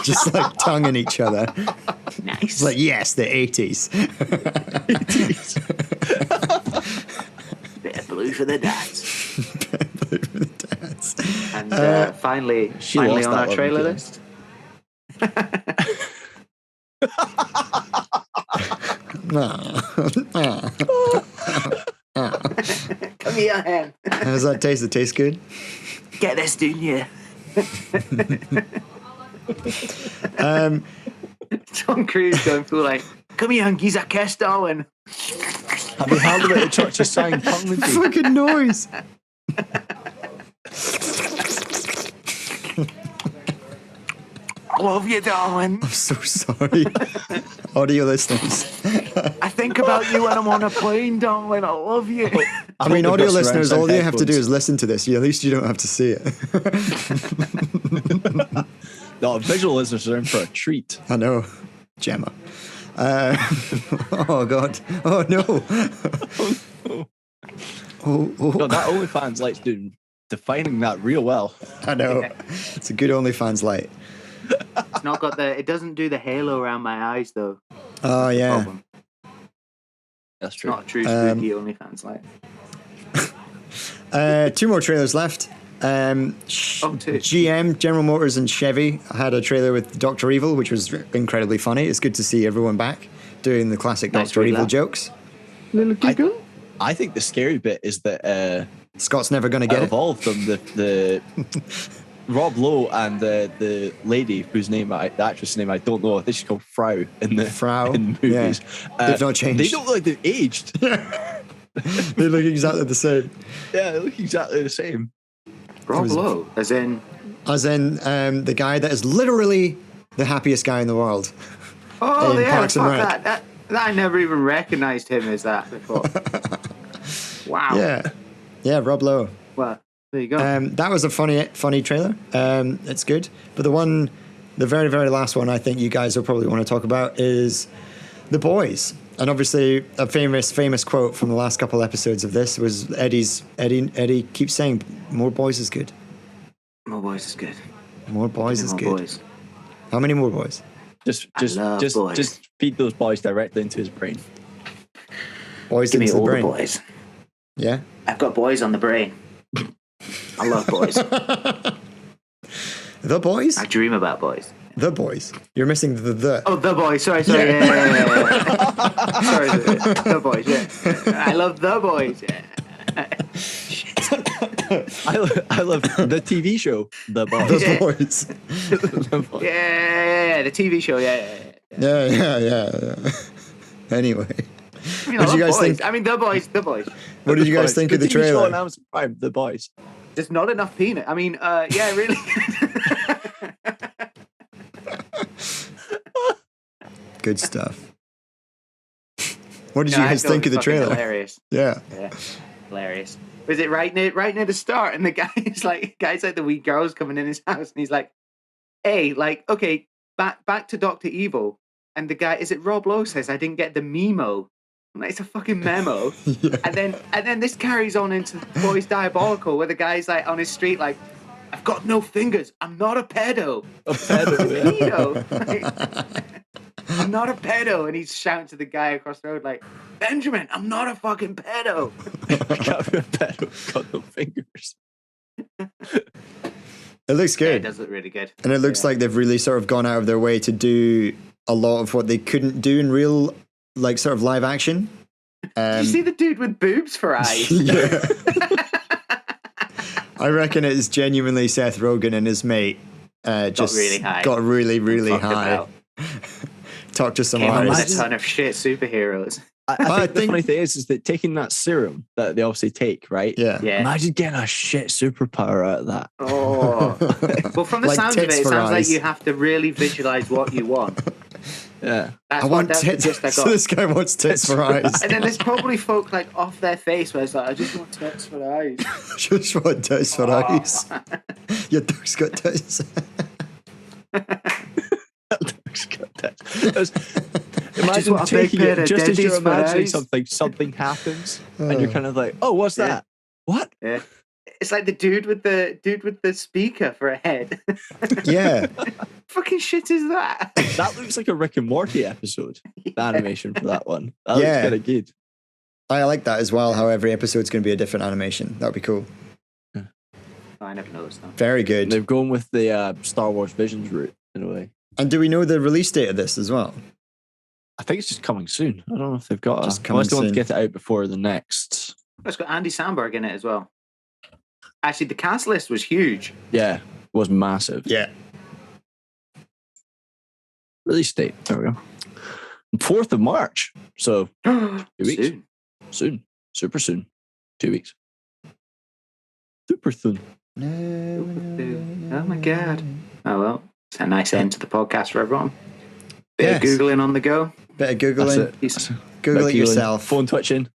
just like tonguing each other. Nice. It's like, yes, the 80s. 80s. Bit of blue for the dads. Blue for the dads. And finally on our trailer list. Come here, Hen. How does that taste? It tastes good? Get this, didn't you? Tom Cruise going through like, come here, and he's a kiss, darling. Have you heard about the Church of Scientology? Fucking noise. Love you, darling. I'm so sorry. Audio listeners. I think about you when I'm on a plane, darling. I love you. I mean, they've audio got surround listeners, sound all you have to do headphones. is listen to this. At least you don't have to see it. No, visual listeners are in for a treat. I know. Gemma. Oh, God. Oh, no. God, that OnlyFans light's defining that real well. I know. It's a good OnlyFans light. It's not got the. It doesn't do the halo around my eyes though. Oh, yeah. Problem. That's It's true. not a true spooky OnlyFans light. 2 more trailers left. Two. GM, General Motors and Chevy had a trailer with Dr. Evil, which was incredibly funny. It's good to see everyone back doing the classic Nice Dr. Evil laugh. jokes. Little giggle. I think the scary bit is that Scott's never going to get out it. of all of them, the Rob Lowe and the lady whose name the actress' name I don't know. I think she's called Frau in the Frau, in the movies. They've not changed. They don't look like they've aged. They look exactly the same. Yeah, they look exactly the same. Rob Lowe, as in. The guy that is literally the happiest guy in the world. Oh in yeah, Parks and fuck Rec. that. I never even recognised him as that before. Wow. Yeah, Rob Lowe. Well, there you go. That was a funny trailer. It's good. But the very, very last one I think you guys will probably want to talk about is The Boys. And obviously a famous quote from the last couple episodes of this was Eddie keeps saying, more boys is good. More boys is good. More boys is More good. boys. How many more boys? Just boys. feed those boys directly into his brain. Boys Give me into the all brain. the boys. Yeah. I've got boys on the brain. I love boys. The Boys? I dream about boys. The Boys. You're missing the. Oh, the boys. Sorry. Yeah. Sorry, the boys. Yeah. I love the boys. Yeah. I love the TV show, The Boys. The Yeah. Boys. The Boys. Yeah. The TV show. Yeah. Yeah. Anyway. I mean, What did you guys boys. think? I mean, the boys. What did you guys think of the TV show on trailer? Amazon Prime, The Boys. There's not enough peanut. I mean, yeah, really. Good stuff. What did No, you I guys thought think it of the was fucking trailer? Hilarious. Yeah. Yeah, hilarious. Was it right near the start? And the guy's like the wee girl's coming in his house, and he's like, "Hey, like, okay, back to Dr. Evil." And the guy, is it Rob Lowe, says, "I didn't get the memo." I'm like, it's a fucking memo. Yeah. And then this carries on into Boys Diabolical, where the guy's like on his street, like, "I've got no fingers. I'm not a pedo." A pedo, yeah. Pedo. I'm not a pedo. And he's shouting to the guy across the road, like, "Benjamin, I'm not a fucking pedo." Can't be a pedo, got no fingers. It looks Yeah, it good. does look really good. And it looks like they've really sort of gone out of their way to do a lot of what they couldn't do in real, like, sort of live action. Did you see the dude with boobs for eyes? Yeah. I reckon it is genuinely Seth Rogen and his mate just really high. got really, really Fucked high. about. Talk to some Came up with artists. a ton of shit superheroes. I think the funny thing is that taking that serum that they obviously take, right? Yeah. Yeah. Imagine getting a shit superpower out of that. Oh. Well, from the Like sounds of it, tits it for sounds like eyes. you have to really visualize what you want. Yeah. That's I want that's the tits. gist I So got. this guy wants tits for eyes. And then there's probably folk like off their face where it's like, "I just want tits for eyes." Just want tits for eyes. Your dog's got tits. Imagine want a big taking pair it of just as you're dentist imagining eyes. something happens, and you're kind of like, "Oh, what's Yeah. that? What?" Yeah. It's like the dude with the speaker for a head. Yeah. Fucking shit is that? That looks like a Rick and Morty episode. The animation for that one. That Yeah. looks kind of good. I like that as well, how every episode's going to be a different animation. That would be cool. I never noticed that. Very good. They've gone with the Star Wars Visions route in a way. And do we know the release date of this as well? I think it's just coming soon. I don't know if they've got Just a, coming unless they want to soon. get it out before the next. It's got Andy Samberg in it as well. Actually, the cast list was huge. Yeah, it was massive. Yeah. Release date. There we go. 4th of March. So 2 weeks. Soon. Soon. Super soon. 2 weeks. Super soon. Oh my god. Oh well. It's a nice end to the podcast for everyone. Bit Yes. of Googling on the go. Bit of Googling. That's it. Google it Googling. yourself. Phone twitching.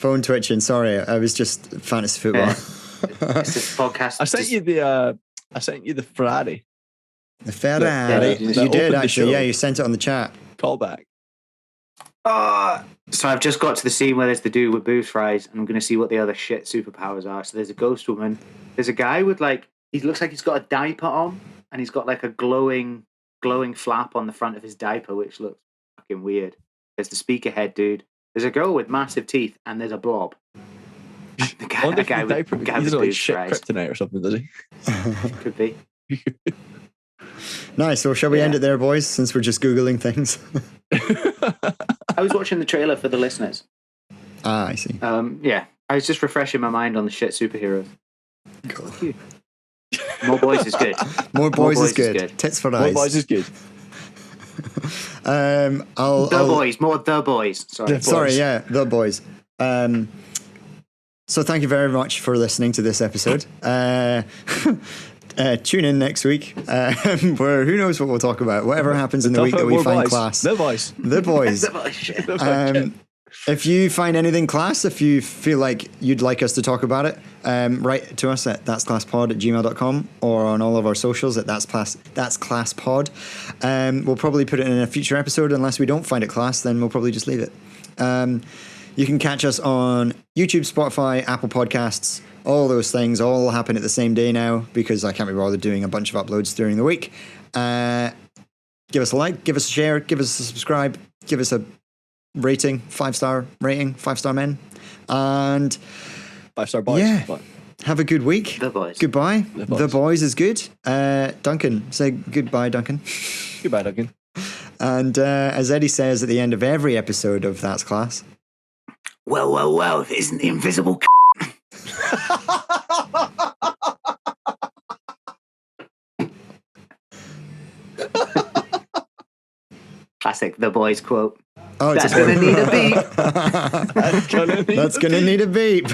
Phone twitching. Sorry, I was just fantasy football. Yeah. It's this podcast. I sent you the Ferrari The Ferrari. Yeah, You that did opened the actually. show. Yeah, you sent it on the chat. callback. So I've just got to the scene where there's the dude with booze fries, and I'm going to see what the other shit superpowers are. So there's a ghost woman. There's a guy with he looks like he's got a diaper on, and he's got like a glowing flap on the front of his diaper, which looks fucking weird. There's the speaker head dude. There's a girl with massive teeth, and there's a blob. The guy, Wonder a if guy the with, diaper, guy he with doesn't like booze shit fries. kryptonite or something, does he? Could be. Nice. Well, shall we end Yeah. it there, boys? Since we're just googling things. I was watching the trailer for the listeners. I see. Yeah, I was just refreshing my mind on the shit superheroes. Cool. More Boys is good. More boys, Boys is, is good. good. Tits for What eyes. boys is good. The Boys, more The Boys. Sorry. The Sorry, Boys. yeah, the boys. So thank you very much for listening to this episode. Tune in next week, where who knows what we'll talk about. Whatever happens in the week that we More find boys. class. The voice. The boys. The Boys shit. If you find anything class, if you feel like you'd like us to talk about it, write to us at that'sclasspod@gmail.com or on all of our socials at that'sclasspod. We'll probably put it in a future episode. Unless we don't find it class, then we'll probably just leave it. You can catch us on YouTube, Spotify, Apple Podcasts, all those things all happen at the same day now because I can't be bothered doing a bunch of uploads during the week. Give us a like, give us a share, give us a subscribe, give us a rating, 5-star rating, 5-star men. And 5-star boys. Yeah. But have a good week. The Boys. Goodbye. The Boys. The boys is good. Duncan, say goodbye, Duncan. goodbye, Duncan. And as Eddie says at the end of every episode of That's Class, Well, if it isn't the invisible classic The Boys quote. oh, it's That's a going to need a beep. That's gonna need That's going to need a beep.